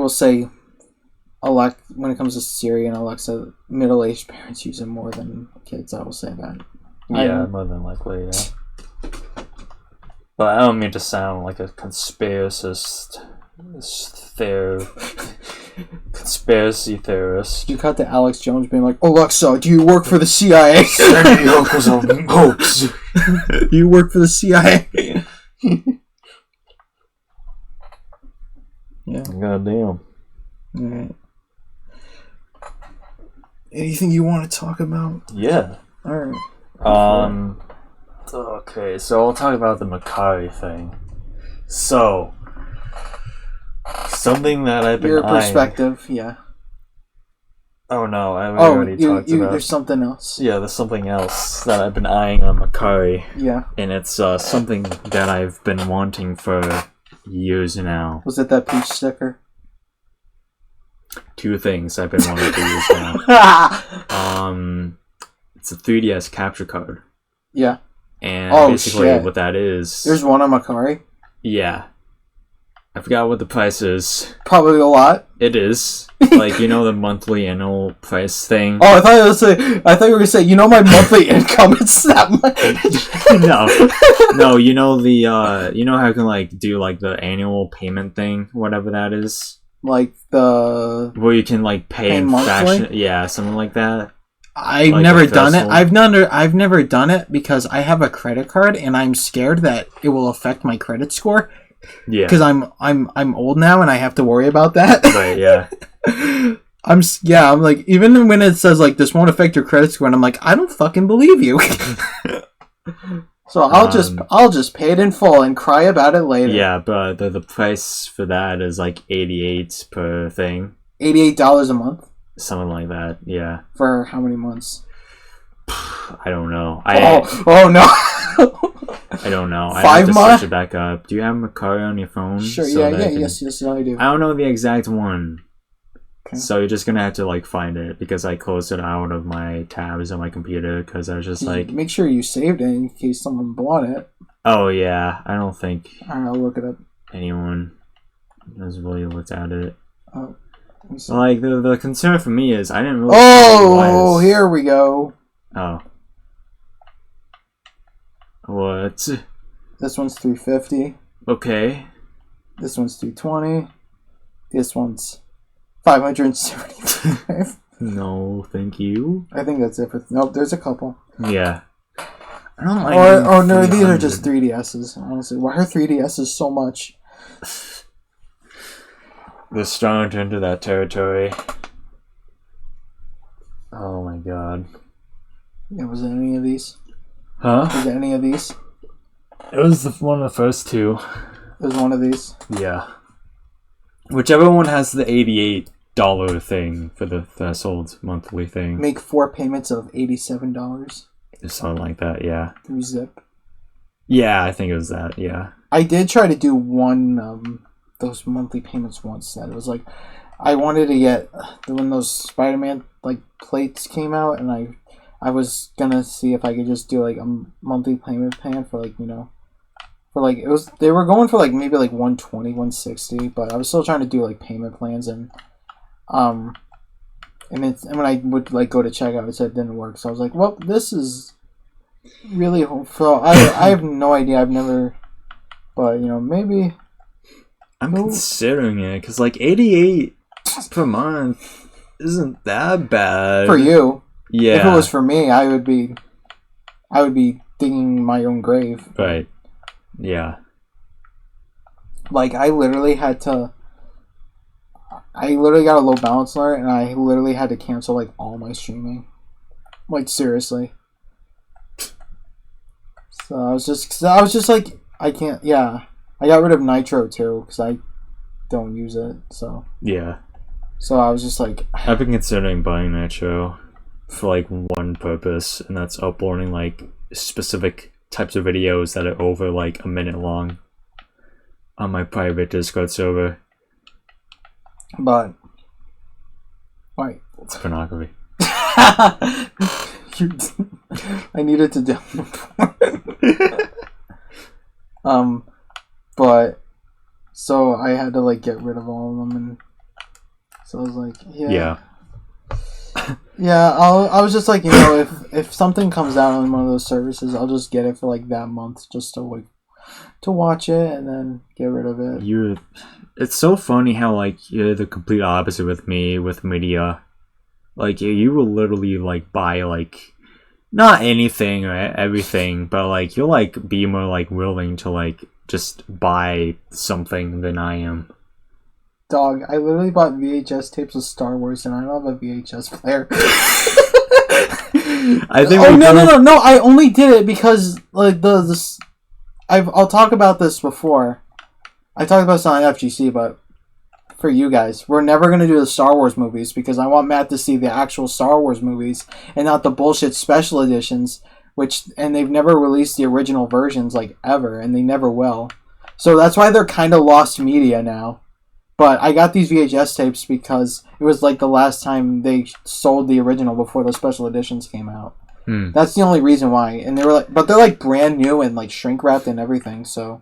it comes to Siri and Alexa, middle-aged parents use it more than kids. I will say that. Yeah, more than likely, yeah. But I don't mean to sound like a conspiracy theorist. You cut to Alex Jones being like, Alexa, do you work for the CIA? Send me uncles on hopes. Do you work for the CIA? Yeah. Goddamn. Alright. Anything you want to talk about? Yeah. Alright. Okay, so I'll talk about the Macari thing. So, something that I've been Your eyeing. perspective, yeah. Oh no, I already talked about. There's something else. Yeah, there's something else that I've been eyeing on Macari. Yeah. And it's something that I've been wanting for years now. Was it that peach sticker? Two things I've been wanting to use now. It's a 3DS capture card. Yeah. And basically shit. what that is... There's one on Macari? Yeah. I forgot what the price is. Probably a lot. It is. Like, you know the monthly annual price thing? Oh, I thought you were going to say, you know my monthly income, it's that much. No, you know the, you know how you can, like, do, like, the annual payment thing, whatever that is? Like the... Where you can, like, pay in fashion. Yeah, something like that. I've like never done it. I've never done it because I have a credit card and I'm scared that it will affect my credit score. Yeah. Because I'm old now and I have to worry about that. Right, yeah. I'm like, even when it says like this won't affect your credit score, and I'm like, I don't fucking believe you. So I'll just pay it in full and cry about it later. Yeah, but the price for that is like $88 per thing. $88 a month? Something like that, yeah. For how many months? I don't know. Oh no. I don't know. 5 I have to months? search it back up. Do you have Macari on your phone? Sure, yes, I do. I don't know the exact one. Okay. So you're just gonna have to like find it because I closed it out of my tabs on my computer because I was just like... Make sure you saved it in case someone bought it. Oh yeah, I don't think... Alright, I'll look it up. Anyone has really looked at it. Oh. Like, the concern for me is I didn't really... Oh, here we go. Oh. What? This one's $350. Okay. This one's $320. This one's $575. No, thank you. I think that's it for... Nope, there's a couple. Yeah. I don't like... Oh no, these are just 3DSs, honestly. Why are 3DSs so much? They're starting to enter that territory. Oh my god. Yeah, was it any of these? Huh? Was it any of these? It was one of the first two. It was one of these? Yeah. Whichever one has the $88 thing for the threshold monthly thing. Make 4 payments of $87. Something like that, yeah. Through Zip. Yeah, I think it was that, yeah. I did try to do one, those monthly payments once. That it was like, I wanted to get, when those Spider-Man, like, plates came out, and I was gonna see if I could just do, like, a monthly payment plan for, like, you know, for, like, they were going for, like, maybe, like, 120, 160, but I was still trying to do, like, payment plans, and when I would, like, go to checkout, it said it didn't work, so I was like, well, this is really hopeful. I have no idea, I've never, but, you know, maybe... I'm considering it, because, like, $88 per month isn't that bad. For you. Yeah. If it was for me, I would be digging my own grave. Right. Yeah. Like, I literally got a low balance alert, and I literally had to cancel, like, all my streaming. Like, seriously. So I was just like, I can't, yeah. I got rid of Nitro, too, because I don't use it, so. Yeah. So I was just like... I've been considering buying Nitro for, like, one purpose, and that's uploading, like, specific types of videos that are over, like, a minute long on my private Discord server. But... Wait. It's pornography. I needed to download more. But... So I had to, like, get rid of all of them, and... So I was like, yeah. Yeah, I was just like, you know, if something comes out on one of those services, I'll just get it for like that month just to like to watch it and then get rid of it. It's so funny how like you're the complete opposite with me with media. Like you will literally like buy like not anything or everything, but like you'll like be more like willing to like just buy something than I am. Dog, I literally bought VHS tapes of Star Wars, and I don't have a VHS player. I think. Oh no! I only did it because like I'll talk about this before. I talked about this on FGC, but for you guys, we're never gonna do the Star Wars movies because I want Matt to see the actual Star Wars movies and not the bullshit special editions. And they've never released the original versions like ever, and they never will. So that's why they're kind of lost media now. But I got these VHS tapes because it was like the last time they sold the original before the special editions came out. That's the only reason why. And they were like, but they're like brand new and like shrink wrapped and everything. So,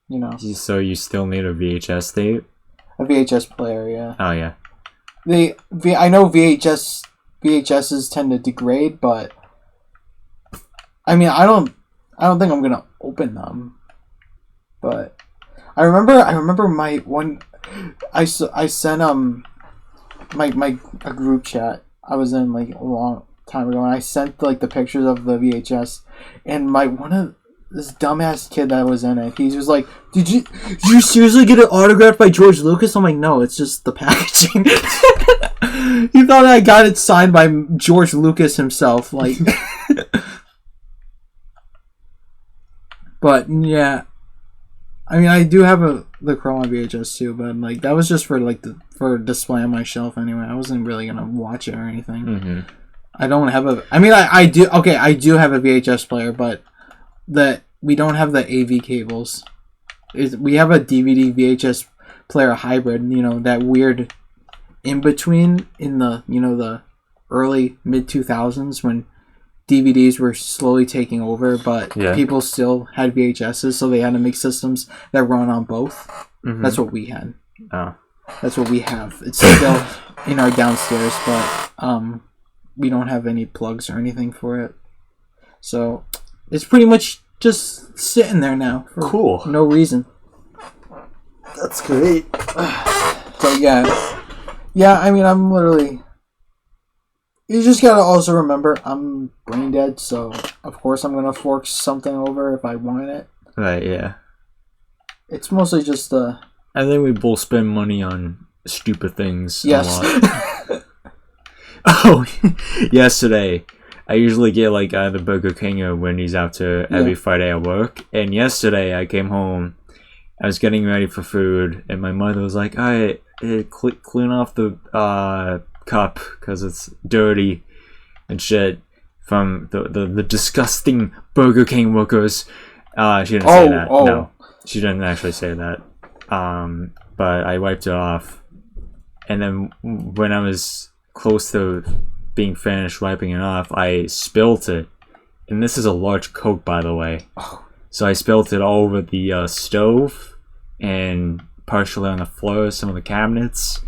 you know. So you still need a VHS tape? A VHS player, yeah. Oh yeah. I know VHSs tend to degrade, but I mean, I don't think I'm gonna open them, but. I remember my one. I sent a group chat I was in like a long time ago, and I sent like the pictures of the VHS, and this dumbass kid that was in it, he was like, did you seriously get it autographed by George Lucas? I'm like, no, it's just the packaging. He thought I got it signed by George Lucas himself, like. But yeah. I mean, I do have the Chroma VHS too, but like that was just for like for display on my shelf anyway. I wasn't really gonna watch it or anything. Mm-hmm. I don't have a. I mean, I do. Okay, I do have a VHS player, but we don't have the AV cables. We have a DVD VHS player hybrid. You know, that weird in between in the the early mid 2000s when DVDs were slowly taking over, but people still had VHSs, so they had to make systems that run on both. Mm-hmm. That's what we had. Oh. That's what we have. It's still in our downstairs, but we don't have any plugs or anything for it. So it's pretty much just sitting there now. For cool. No reason. That's great. So yeah. I mean, I'm literally. You just gotta also remember, I'm brain dead, so of course I'm gonna fork something over if I want it. Right, yeah. It's mostly just I think we both spend money on stupid things. Yes. A lot. Oh, yesterday, I usually get like either Burger King or Wendy's after every Friday at work. And yesterday I came home, I was getting ready for food, and my mother was like, alright, clean off the cup because it's dirty and shit from the disgusting Burger King workers. She didn't say that. No, she didn't actually say that. But I wiped it off, and then when I was close to being finished wiping it off, I spilled it. And this is a large Coke, by the way. So I spilled it all over the stove and partially on the floor, some of the cabinets.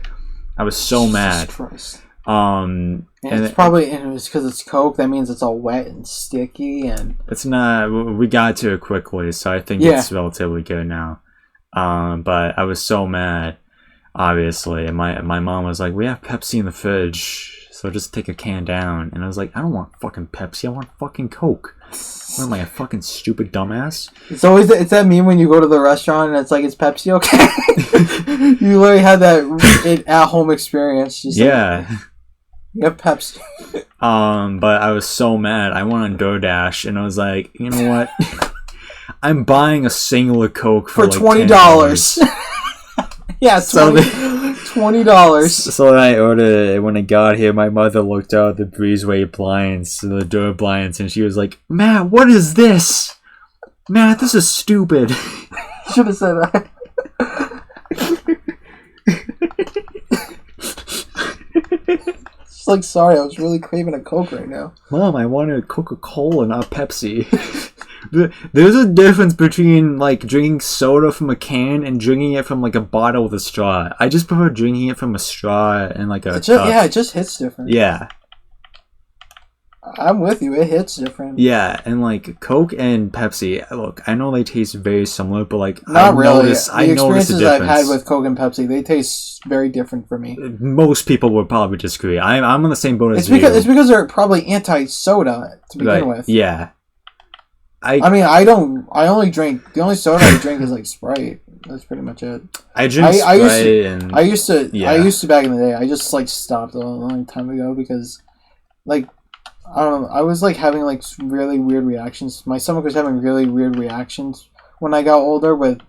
I was so mad. Christ. And it's probably because it's Coke. That means it's all wet and sticky, and it's not. We got to it quickly, so I think it's relatively good now. But I was so mad, obviously, and my mom was like, "We have Pepsi in the fridge." So I just take a can down, and I was like, I don't want fucking Pepsi, I want fucking Coke. What am I, a fucking stupid dumbass? It's that meme when you go to the restaurant and it's like, it's Pepsi okay? You literally had that at-home experience. Just yeah. Like, you have Pepsi. But I was so mad. I went on DoorDash, and I was like, you know what? I'm buying a single of Coke for like $20. Yeah, $20. So then I ordered it. When it got here, my mother looked out the breezeway blinds, the door blinds, and she was like, Matt, what is this? Matt, this is stupid. Should have said that. It's like, sorry, I was really craving a Coke right now. Mom, I wanted Coca-Cola, not Pepsi. There's a difference between like drinking soda from a can and drinking it from like a bottle with a straw. I just prefer drinking it from a straw and like a cup. Yeah, it just hits different. Yeah. I'm with you. It hits different. Yeah, and like Coke and Pepsi, look, I know they taste very similar, but like not really. I notice the difference. I've had with Coke and Pepsi, they taste very different for me. Most people would probably disagree. I'm on the same boat as you. It's because they're probably anti-soda to begin with. Yeah. I mean, I only drink, the only soda I drink is like Sprite. That's pretty much it. I drink Sprite I used to back in the day. I just like stopped a long time ago because like I don't know, I was like having like really weird reactions. My stomach was having really weird reactions when I got older with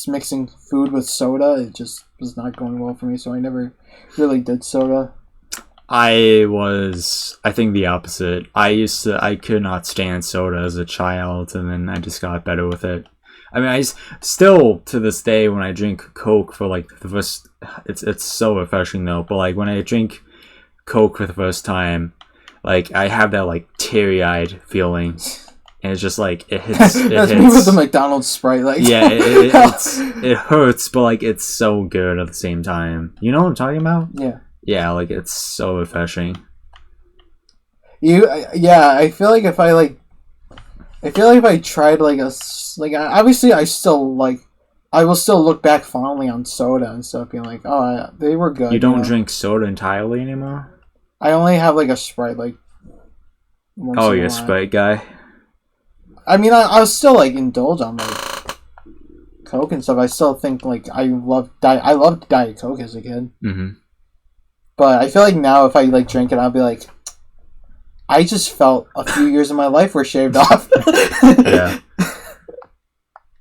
mixing food with soda. It just was not going well for me, so I never really did soda. I think the opposite. I could not stand soda as a child, and then I just got better with it. I mean, I still to this day when I drink Coke for like the first, it's so refreshing though. But like when I drink Coke for the first time, like I have that like teary-eyed feeling, and it's just like it hits. That's me with the McDonald's Sprite. Like yeah, it hurts, but like it's so good at the same time. You know what I'm talking about? Yeah. Yeah, like it's so refreshing. I feel like if I tried obviously I will still look back fondly on soda and stuff, being like, oh, they were good. You don't drink soda entirely anymore? I only have like a Sprite like. Oh, you're a Sprite guy. I mean, I was still like indulge on like Coke and stuff. I still think like I loved Diet Coke as a kid. Mm-hmm. But I feel like now if I like drink it, I'll be like, I just felt a few years of my life were shaved off. Yeah.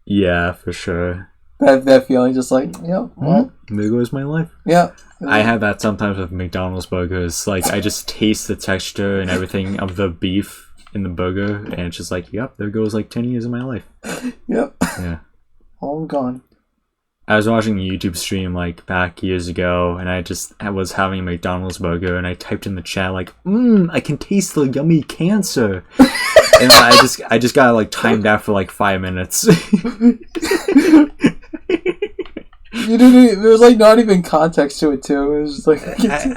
Yeah, for sure. That feeling, just like, yeah, well, there goes my life. Yeah. I have that sometimes with McDonald's burgers. Like, I just taste the texture and everything of the beef in the burger, and it's just like, yep, there goes like 10 years of my life. Yep. Yeah. All gone. I was watching a YouTube stream like back years ago, and I was having a McDonald's burger, and I typed in the chat like, I can taste the yummy cancer. And I just got like timed out for like 5 minutes. You didn't. There was like not even context to it too. It was just like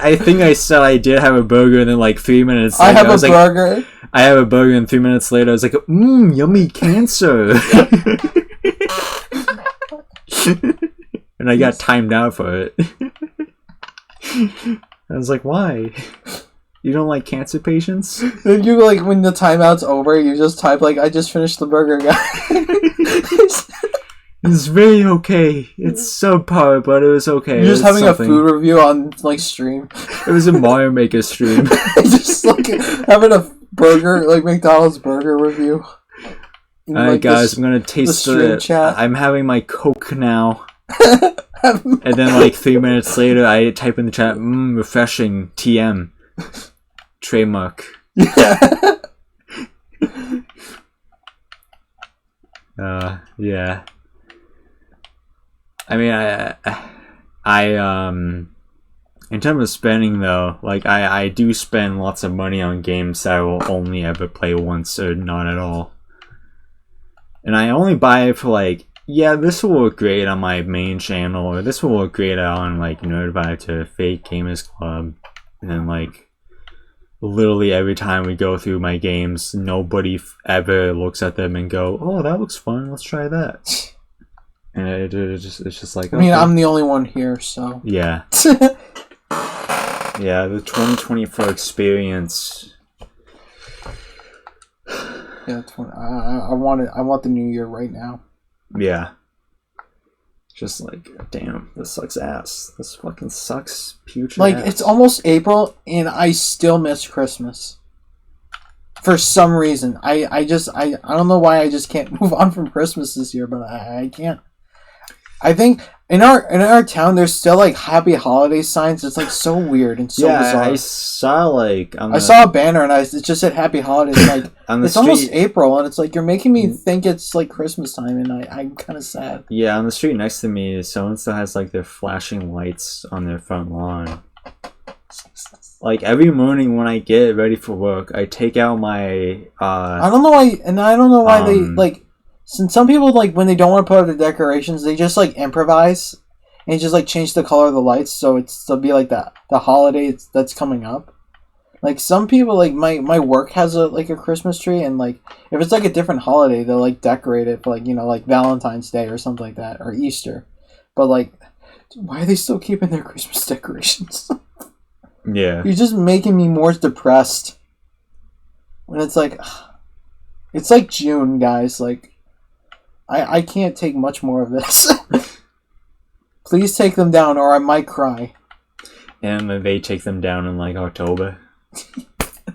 I think I said I did have a burger, and then like 3 minutes later, I have a burger. I have a burger, and 3 minutes later I was like, yummy cancer. And I got timed out for it. I was like, why? You don't like cancer patients? Then you like when the timeout's over, you just type like, I just finished the burger, guys. It's very okay. It's subpar, but it was okay. You're just having something. A food review on like stream. It was a Mario Maker stream. Just like having a burger, like McDonald's burger review. Alright, guys, I'm gonna taste it. I'm having my Coke now. And then like 3 minutes later, I type in the chat, refreshing, TM. Trademark. Yeah. Yeah. I mean, I in terms of spending though, like I do spend lots of money on games that I will only ever play once or not at all. And I only buy it for like, yeah, this will work great on my main channel, or this will work great on like NerdVibed to Fake Gamers Club. And then like literally every time we go through my games, nobody ever looks at them and go, oh, that looks fun, let's try that. And it's just like, I mean, I'm the only one here, so yeah. Yeah, the 2024 experience. Yeah, I want the new year right now. Yeah. Just like, damn, this sucks ass. This fucking sucks putrid Like, ass. it's almost April, and I still miss Christmas. For some reason. I don't know why I just can't move on from Christmas this year, but I can't. I think in our town there's still like happy holiday signs. It's like so weird and so bizarre. I saw like I saw a banner and it just said happy holidays. Like it's almost April and it's like you're making me think it's like Christmas time and I'm kind of sad. Yeah, on the street next to me, someone still has like their flashing lights on their front lawn. Like every morning when I get ready for work, I take out my. I don't know why they like. Since some people like when they don't want to put up the decorations, they just like improvise and just like change the color of the lights so it'll be like the holiday that's coming up. Like some people like my work has a Christmas tree and like if it's like a different holiday they'll like decorate it for like like Valentine's Day or something like that or Easter. But like why are they still keeping their Christmas decorations? Yeah. You're just making me more depressed. When it's like June, guys, like I can't take much more of this. Please take them down or I might cry. And they take them down in like October.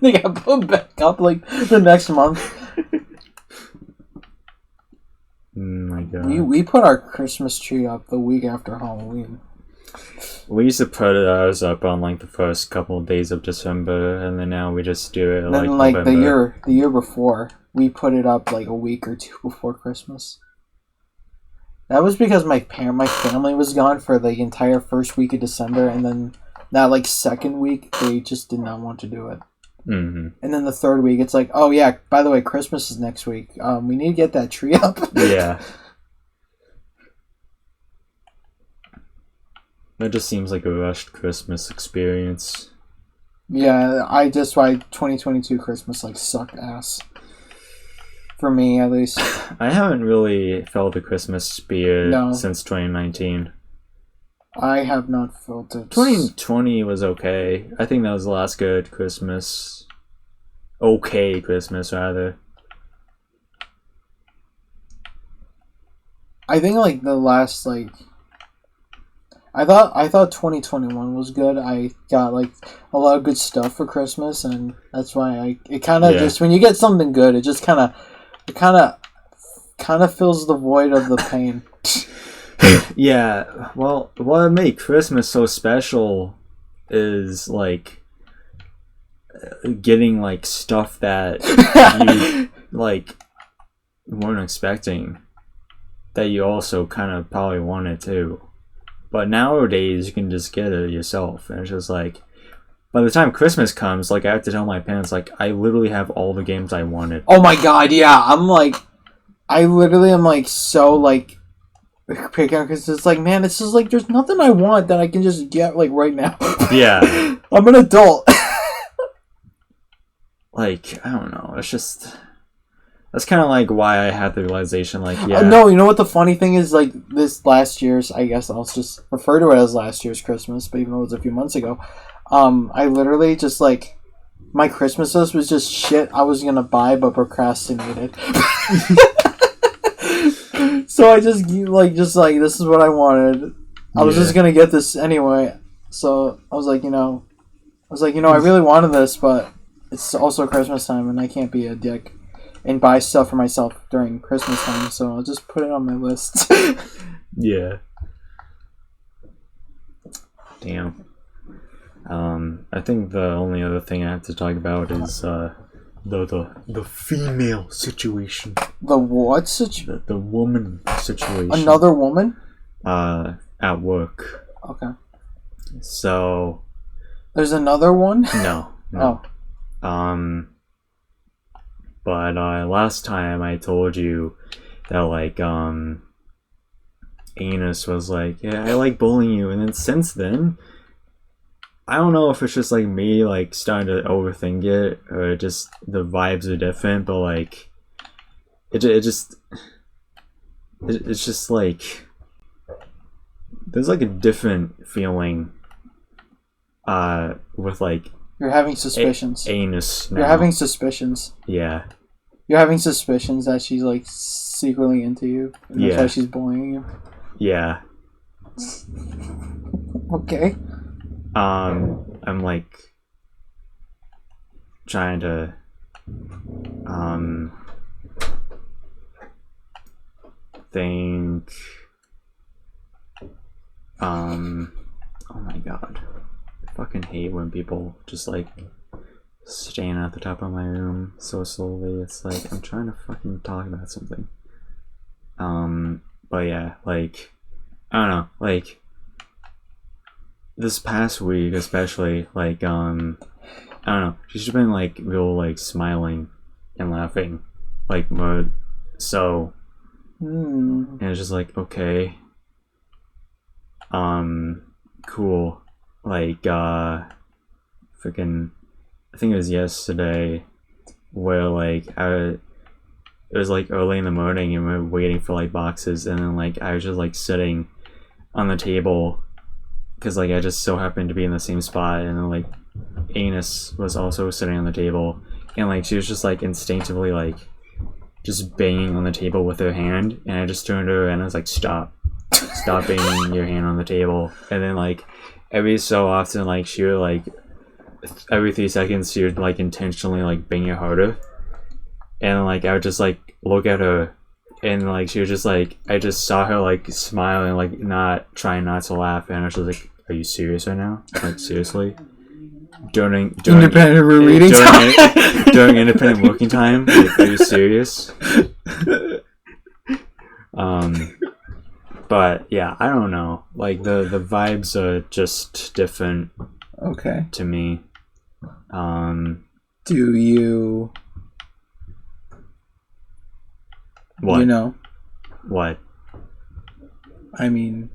They got put back up like the next month. Oh my god. We put our Christmas tree up the week after Halloween. We used to put ours up on like the first couple of days of December, and then now we just do it like November. the year before, we put it up like a week or two before Christmas. That was because my family was gone for the entire first week of December, and then that like second week they just did not want to do it. Mm-hmm. And then the third week, it's like, oh yeah, by the way, Christmas is next week. We need to get that tree up. Yeah. That just seems like a rushed Christmas experience. Yeah, that's why 2022 Christmas like sucked ass. For me, at least. I haven't really felt the Christmas spirit since 2019. I have not felt it. 2020 was okay. I think that was the last good Christmas. Okay Christmas, rather. I think like the last like I thought 2021 was good. I got like a lot of good stuff for Christmas, and that's why it kind of just when you get something good, it just kind of fills the void of the pain. Yeah, well, what made Christmas so special is like getting like stuff that you like weren't expecting, that you also kind of probably wanted too. But nowadays, you can just get it yourself. And it's just like, by the time Christmas comes, like, I have to tell my parents, like, I literally have all the games I wanted. Oh my god, yeah. I literally am, like, so, like, picking out, because it's like, man, it's just, like, there's nothing I want that I can just get, like, right now. Yeah. I'm an adult. Like, I don't know. It's just... That's kind of like why I had the realization, like, yeah. No, you know what the funny thing is? Like, this last year's, I guess I'll just refer to it as last year's Christmas, but even though it was a few months ago, I literally just, like, my Christmas list was just shit I was gonna buy but procrastinated. So I just this is what I wanted. I was just gonna get this anyway. So I was like, I really wanted this, but it's also Christmas time and I can't be a dick and buy stuff for myself during Christmas time, so I'll just put it on my list. Yeah. Damn. I think the only other thing I have to talk about is the female situation. The what situation? The woman situation. Another woman? At work. Okay. So. There's another one? No. Oh. But last time I told you that like Anus was like, yeah, I like bullying you, and then since then, I don't know if it's just like me like starting to overthink it or just the vibes are different, but like it's just like there's like a different feeling with like You're having suspicions. anus now. You're having suspicions. Yeah. You're having suspicions that she's like secretly into you. And that's why she's bullying you. Yeah. Okay. I'm like trying to think oh my god. I fucking hate when people just like stand at the top of my room so slowly. It's like I'm trying to fucking talk about something. But yeah, like I don't know, like this past week especially, like I don't know, she's just been like real like smiling and laughing like more so and it's just like okay, cool, like freaking I think it was yesterday where like it was like early in the morning and we were waiting for like boxes, and then like I was just like sitting on the table because like I just so happened to be in the same spot, and then like Anus was also sitting on the table, and like she was just like instinctively like just banging on the table with her hand, and I just turned to her and I was like, stop banging your hand on the table. And then like every so often like she would like every 3 seconds she would like intentionally like bang it harder, and like I would just like look at her, and like she was just like I just saw her like smiling, like not trying not to laugh, and I was just like, are you serious right now? Like seriously? During independent reading time? During independent working time? Like, are you serious? But yeah, I don't know. Like the vibes are just different. Okay. To me. Do you? What? You know. What? I mean,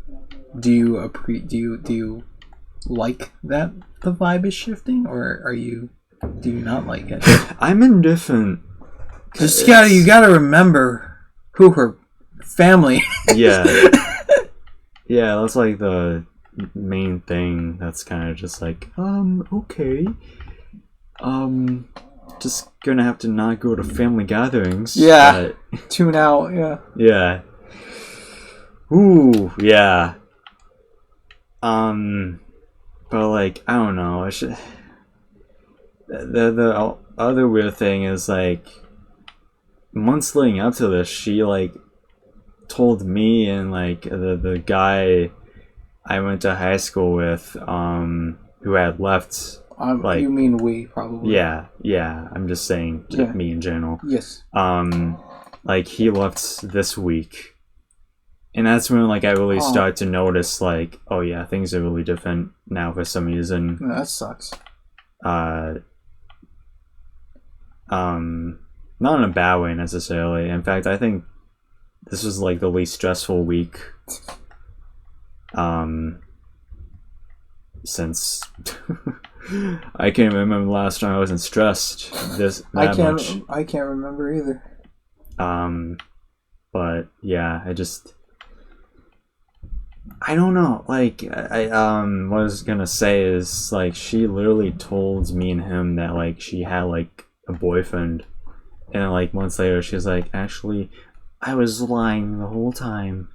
do you like that the vibe is shifting, or do you not like it? I'm indifferent. Just you gotta remember who her family is. Yeah. Yeah, that's like the main thing. That's kind of just like, okay. Just gonna have to not go to family gatherings. Yeah. Tune out, yeah. Yeah. Ooh, yeah. But like, I don't know. I should. The other weird thing is like, months leading up to this, she like told me and like the guy I went to high school with, who had left. Like, you mean we probably? Yeah. I'm just saying, me in general. Yes. Like he left this week, and that's when like I really start to notice like, oh yeah, things are really different now for some reason. Yeah, that sucks. Not in a bad way necessarily. In fact, I think this was like the least stressful week. Since I can't remember the last time I wasn't stressed much. I can't remember either. But yeah, I don't know. Like I what I was gonna say is like she literally told me and him that like she had like a boyfriend, and like months later she's like, actually, I was lying the whole time.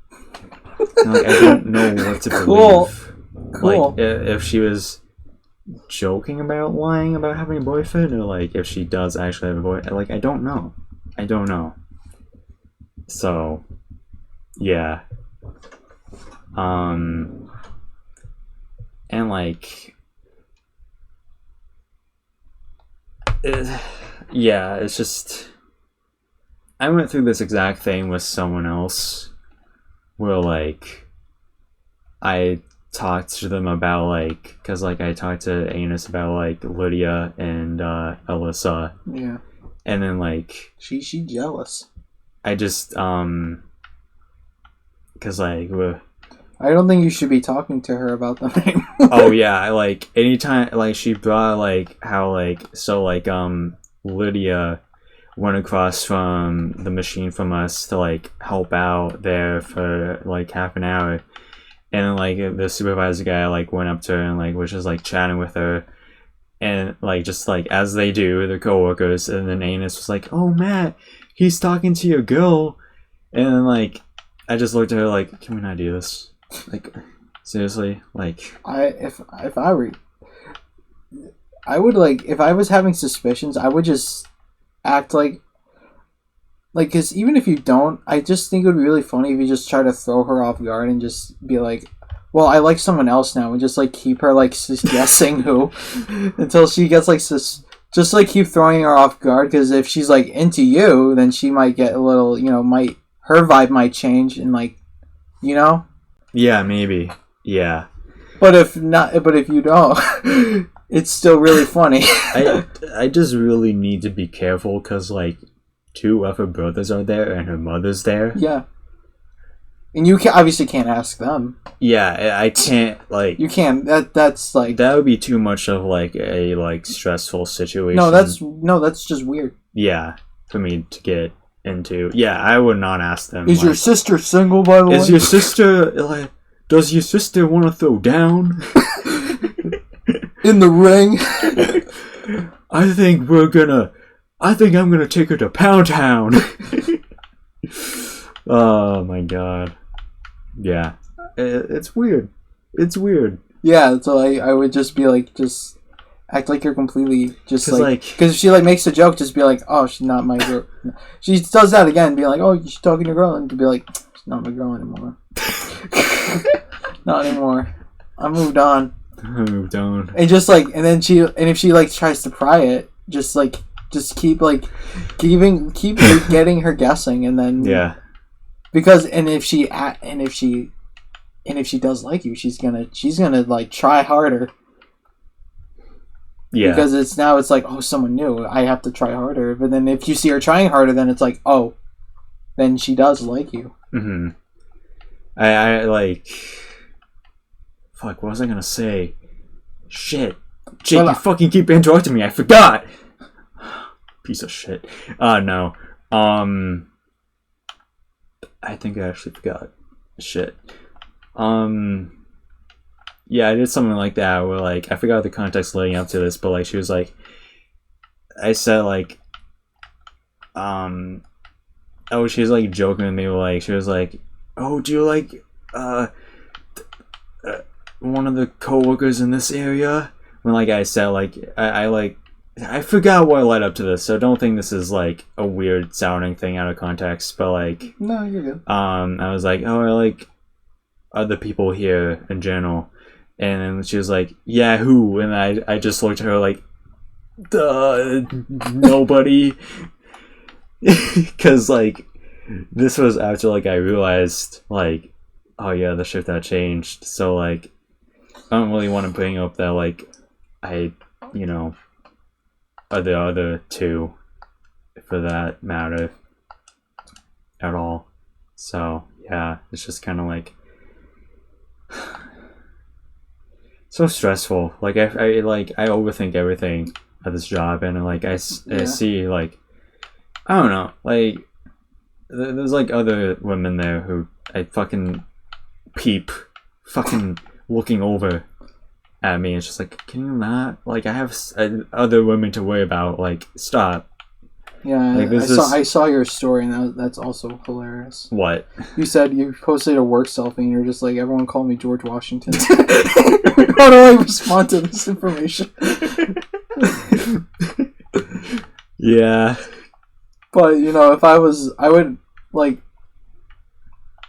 And, like, I don't know what to believe. Cool. Like if she was joking about lying about having a boyfriend, or like if she does actually have a boyfriend. Like I don't know. So yeah. And like it's just I went through this exact thing with someone else where like I talked to them about like, because like I talked to Anus about like Lydia and Alyssa. Yeah. And then like she jealous. I just because like I don't think you should be talking to her about them anymore. Oh yeah, like anytime like she brought like how like so like Lydia went across from the machine from us to like help out there for like half an hour, and like the supervisor guy like went up to her and like was just like chatting with her, and like just like as they do, the coworkers, and then Anus was like, "Oh Matt, he's talking to your girl," and then like I just looked at her like, "Can we not do this? Like seriously, like." If I were, I would like if I was having suspicions, I would just act like, because even if you don't, I just think it would be really funny if you just try to throw her off guard and just be like, well, I like someone else now, and just like keep her like guessing who until she gets like just like keep throwing her off guard, because if she's like into you, then she might get a little, her vibe might change, and like, Yeah, maybe. Yeah. But if you don't, it's still really funny. I just really need to be careful because like 2 of her brothers are there and her mother's there. Yeah. And you obviously can't ask them. Yeah, I can't like. You can. That's like. That would be too much of like a like stressful situation. No, that's just weird. Yeah, for me to get into. Yeah, I would not ask them. Is your sister single, by the way? Is your sister like? Does your sister want to throw down? In the ring? I think I'm gonna take her to Pound Town. Oh my god. Yeah. It's weird. It's weird. Yeah, so I would just be like, just act like you're completely just like, because if she like makes a joke, just be like, oh, she's not my girl. She does that again, be like, oh, she's talking to your girl, and to be like, she's not my girl anymore. Not anymore. I moved on. And just like, and if she like tries to pry it, just keep like keep getting her guessing, and then yeah, because if she does like you, she's gonna like try harder. Yeah, because it's like, oh, someone new, I have to try harder. But then if you see her trying harder, then it's like, oh, then she does like you. Mm-hmm. I like. Fuck, what was I gonna say? Shit. Jake, you fucking keep interrupting me, I forgot! Piece of shit. No. I think I actually forgot. Shit. Yeah, I did something like that where, like, I forgot the context leading up to this, but, like, she was like, I said, like, she was, like, joking with me, like, she was like, oh, do you like, one of the co-workers in this area? When like I said, like I forgot what led up to this, so don't think this is like a weird sounding thing out of context, but like, no, you're good. I was like, oh, I like other people here in general, and then she was like, yeah, who? And I just looked at her like, nobody. Because like this was after like I realized like, oh yeah, the shift that changed, so like I don't really want to bring up that like I are the other 2 for that matter at all. So yeah, it's just kind of like so stressful. Like I overthink everything at this job, and like I see like, I don't know, like there's like other women there who I fucking peep fucking looking over at me. It's just like, can you not? Like, I have other women to worry about. Like, stop. Yeah, like, I saw your story, and that's also hilarious. What? You said you posted a work selfie, and you're just like, everyone call me George Washington. How do I respond to this information? Yeah. But, if I would, like,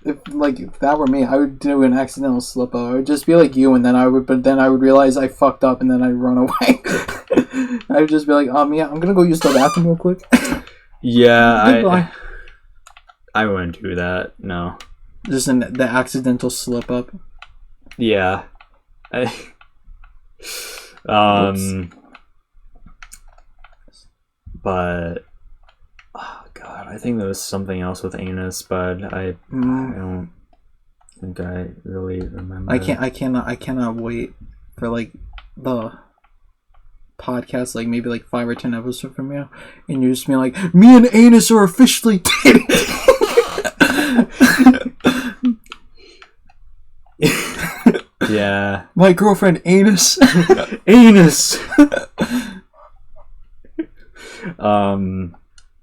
if that were me, I would do an accidental slip up. I would just be like you, and then I would realize I fucked up, and then I'd run away. I would just be like, yeah, I'm gonna go use the bathroom real quick. Yeah, I wouldn't do that. No. Just the accidental slip up. Yeah. But oh god, I think there was something else with anus, but I don't think I really remember. I cannot wait for like the podcast, like maybe like 5 or 10 episodes from now, and you just be like, me and anus are officially dating. Yeah. My girlfriend, Anus. Anus!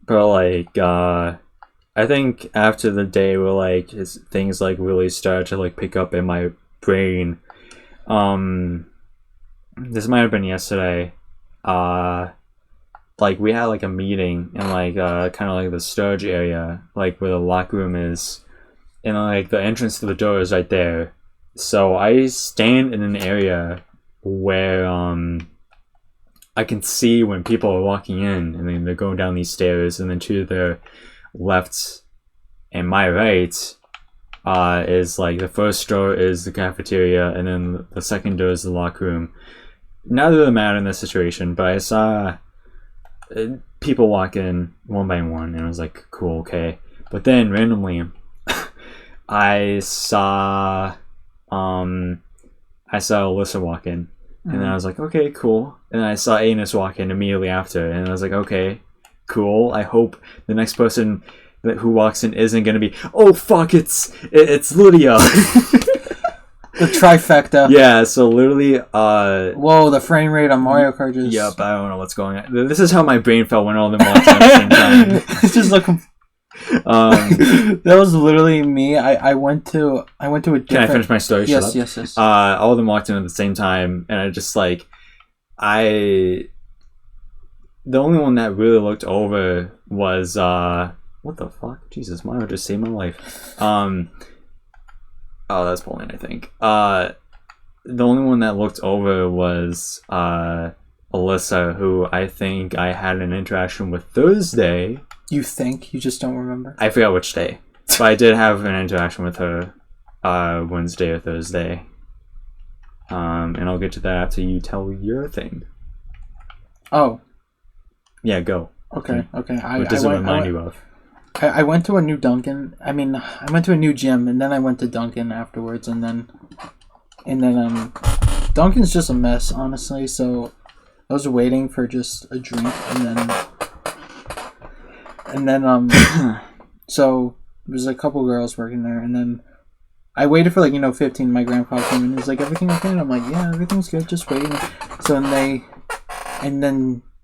But like, I think after the day where like things like really started to like pick up in my brain, this might have been yesterday. Like we had like a meeting in like kind of like the storage area, like where the locker room is, and like the entrance to the door is right there. So I stand in an area where I can see when people are walking in, and then they're going down these stairs, and then to their left and my right is like the first door is the cafeteria, and then the second door is the locker room. Neither of them matter in this situation, but I saw people walk in one by one, and I was like, cool, okay. But then randomly, I saw Alyssa walk in, and then I was like, okay, cool. And then I saw Anus walk in immediately after, and I was like, okay, cool. I hope the next person who walks in isn't gonna be, oh fuck, it's Lydia. The trifecta. Yeah, so literally, whoa, the frame rate on Mario Kart just... Yep, I don't know what's going on. This is how my brain felt when all of them walked in at the same time. It's just like... that was literally me. I went to a different... Can I finish my story? Yes. All of them walked in at the same time, and I just like... The only one that really looked over was... what the fuck? Jesus, Mario just saved my life. Oh, that's Pauline, I think. The only one that looked over was Alyssa, who I think I had an interaction with Thursday. You think? You just don't remember? I forgot which day. But I did have an interaction with her Wednesday or Thursday. And I'll get to that after you tell your thing. Oh. Yeah, go. Okay. What does it remind you of? I went to a new Dunkin'. I went to a new gym, and then I went to Dunkin' afterwards, and then Dunkin's just a mess, honestly. So I was waiting for just a drink, and then so there was a couple girls working there, and then I waited for 15. My grandpa came in and was like, "Everything okay?" And I'm like, "Yeah, everything's good, just waiting." So then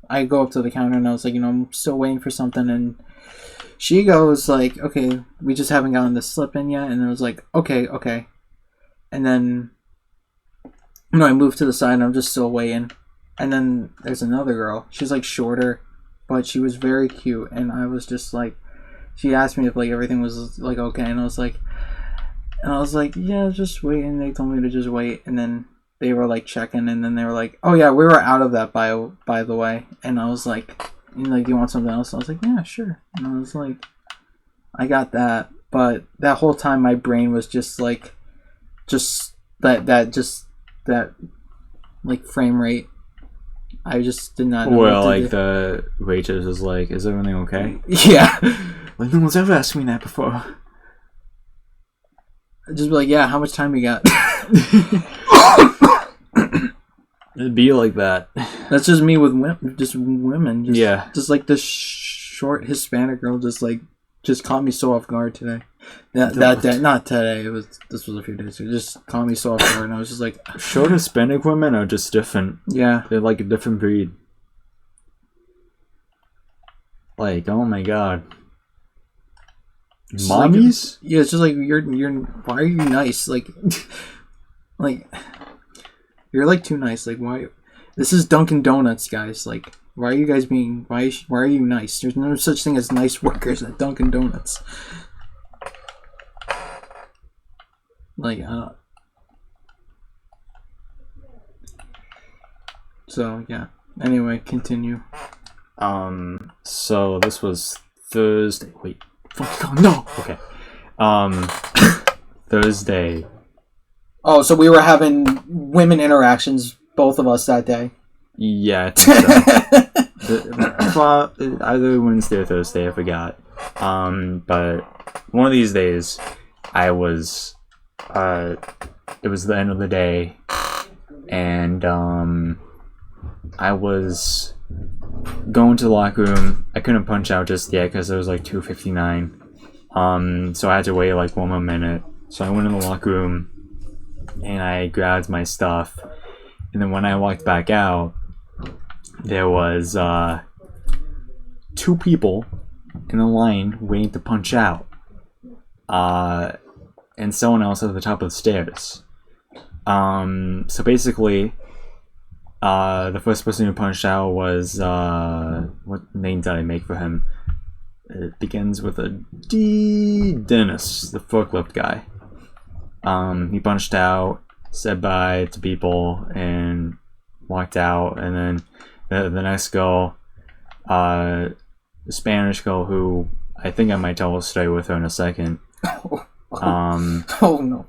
I go up to the counter, and I was like, I'm still waiting for something, and she goes like, okay, we just haven't gotten the slip in yet. And I was like, okay. And then, I moved to the side and I'm just still waiting. And then there's another girl. She's like shorter, but she was very cute. And I was just like, she asked me if everything was like okay. And I was like, yeah, just wait. And they told me to just wait. And then they were like checking. And then they were like, oh yeah, we were out of that by the way. And I was like, do you want something else? I was like, yeah, sure. And I was like, I got that. But that whole time my brain was just that frame rate. I just did not know what to do. The waitress was like, is everything okay? Yeah. Like, no one's ever asked me that before. I'd just be like, yeah, how much time you got? It'd be like that. That's just me with women. Just yeah. Just like this short Hispanic girl just caught me so off guard today. That day, not today. This was a few days ago. Just caught me so off guard, and I was just like, short Hispanic women are just different. Yeah, they're like a different breed. Like, oh my god. Mommies? Yeah, it's just like you're. Why are you nice? Like, you're like too nice. Like, why? This is Dunkin' Donuts, guys. Like, why are you guys being? Why are you nice? There's no such thing as nice workers at Dunkin' Donuts. Like, So yeah. Anyway, continue. So this was Thursday. Wait. No. Okay. Thursday. Oh, so we were having women interactions, both of us that day. Yeah, I think so. Either Wednesday or Thursday, I forgot. But one of these days, I was. It was the end of the day, and I was going to the locker room. I couldn't punch out just yet because it was like 2:59. So I had to wait like one more minute. So I went in the locker room, and I grabbed my stuff. And then when I walked back out, there was 2 people in a line waiting to punch out. And someone else at the top of the stairs. So basically, the first person who punched out was, what name did I make for him? It begins with a D. Dennis, the forklift guy. He punched out, said bye to people, and walked out. And then the next girl, the Spanish girl, who I think I might tell a story with her in a second. Oh no.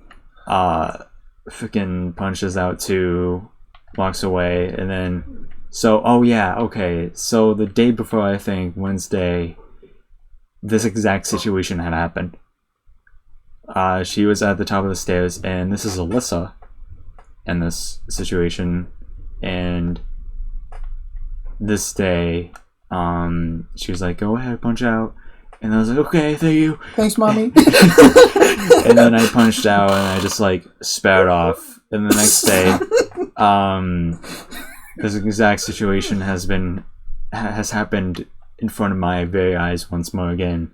Freaking punches out too, walks away, and then so the day before, I think Wednesday, this exact situation had happened. She was at the top of the stairs, and this is Alyssa in this situation, and this day, she was like, go ahead, punch out. And I was like, okay, thank you. Thanks, mommy. And then I punched out, and I just like spat off. And the next day, this exact situation has happened in front of my very eyes once more again.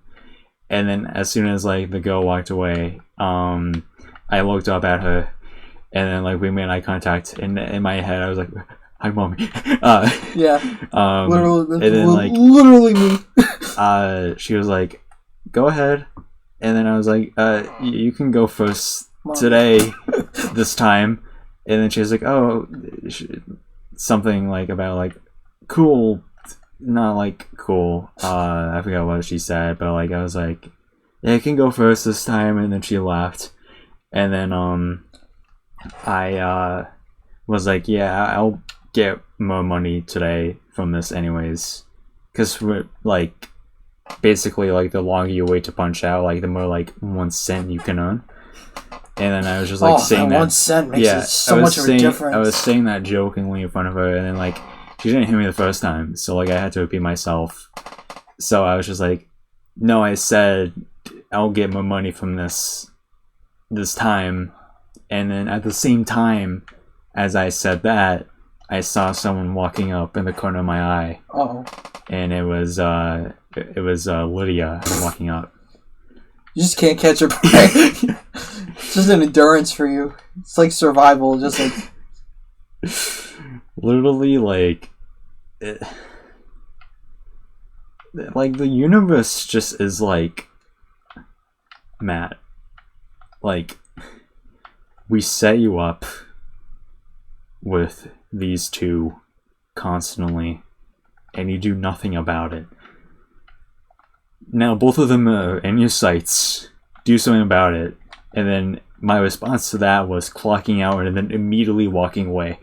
And then as soon as like the girl walked away, I looked up at her, and then like we made eye contact. And in my head, I was like, hi, mommy. Yeah. Literally, and then like literally me. She was like, go ahead. And then I was like, you can go first today, this time. And then she was like, oh, something like about like cool, not like cool. I forgot what she said, but like I was like, yeah, you can go first this time. And then she laughed. And then I was like, yeah, I'll get more money today from this anyways, because we're like basically like the longer you wait to punch out, like the more like 1 cent you can earn. And then I was just like saying that 1 cent makes so much of a difference. I was saying that jokingly in front of her, and then like she didn't hear me the first time, so like I had to repeat myself. So I was just like, no, I said I'll get more money from this time. And then at the same time as I said that, I saw someone walking up in the corner of my eye. Oh. And it was Lydia walking up. You just can't catch her breath. It's just an endurance for you. It's like survival, just like literally like like the universe just is like, Matt, like we set you up with these 2 constantly, and you do nothing about it. Now both of them are in your sights. Do something about it. And then my response to that was clocking out and then immediately walking away.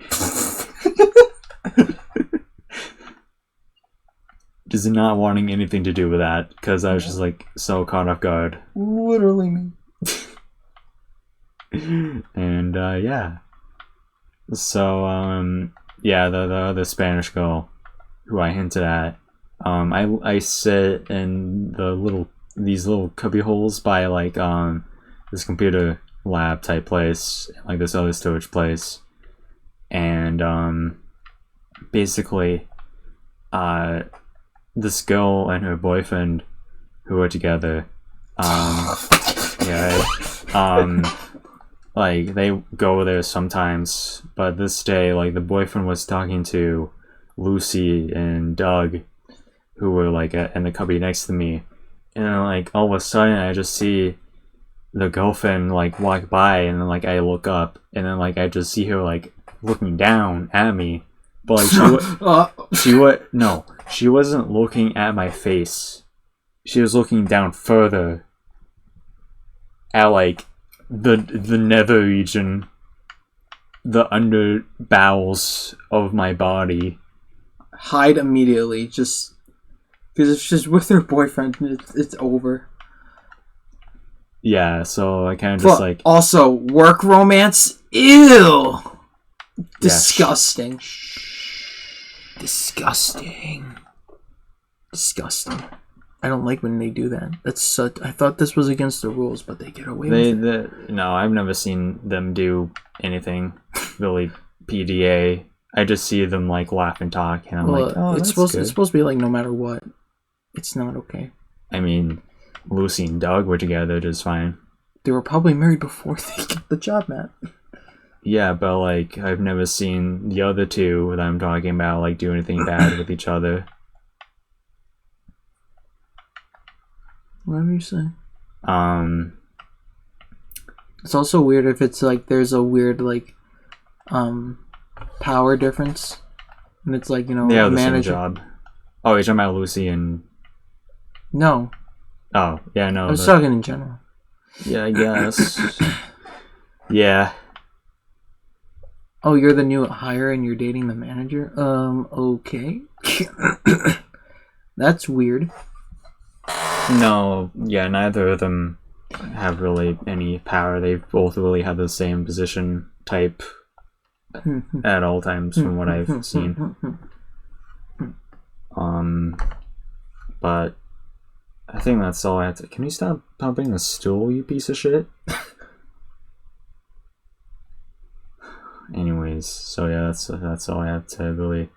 Just not wanting anything to do with that, because I was just like so caught off guard. Literally me. And yeah. So yeah, the Spanish girl who I hinted at, I sit in these little cubby holes by like this computer lab type place, like this other storage place, and basically this girl and her boyfriend who were together, like they go there sometimes, but this day like the boyfriend was talking to Lucy and Doug, who were like in the cubby next to me, and then, like all of a sudden I just see the girlfriend like walk by, and then like I look up, and then like I just see her like looking down at me, but like she wasn't looking at my face. She was looking down further at like the nether region, the under bowels of my body. Hide immediately, just because if she's with her boyfriend, it's over. Yeah, so I kind of just like... Also, work romance? Ew! Disgusting. Disgusting. Disgusting. I don't like when they do that. That's such. I thought this was against the rules, but they get away with it. No, I've never seen them do anything really PDA. I just see them like laugh and talk, and I'm like, oh, it's supposed to be like no matter what, it's not okay. I mean, Lucy and Doug were together just fine. They were probably married before they got the job, Matt. Yeah, but like I've never seen the other two that I'm talking about like do anything bad with each other. Whatever you say. It's also weird if it's like there's a weird like power difference, and it's like, you know, they have a the same manager. job. Oh, you're talking about Lucy and... No. Oh, yeah, no. I was talking in general. Yeah, I guess. Yeah. Oh, you're the new hire and you're dating the manager? Okay. That's weird. No, yeah, neither of them have really any power. They both really have the same position type at all times from what I've seen. But I think that's all I have to... Can you stop pumping the stool, you piece of shit? Anyways, so yeah, that's all I have to really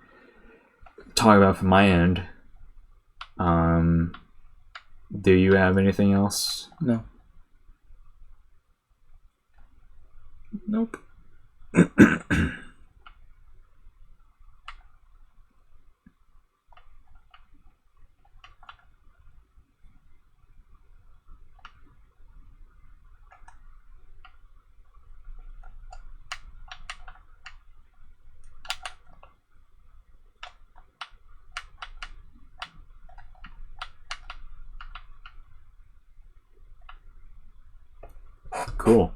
talk about from my end. Do you have anything else? No. Nope. Cool.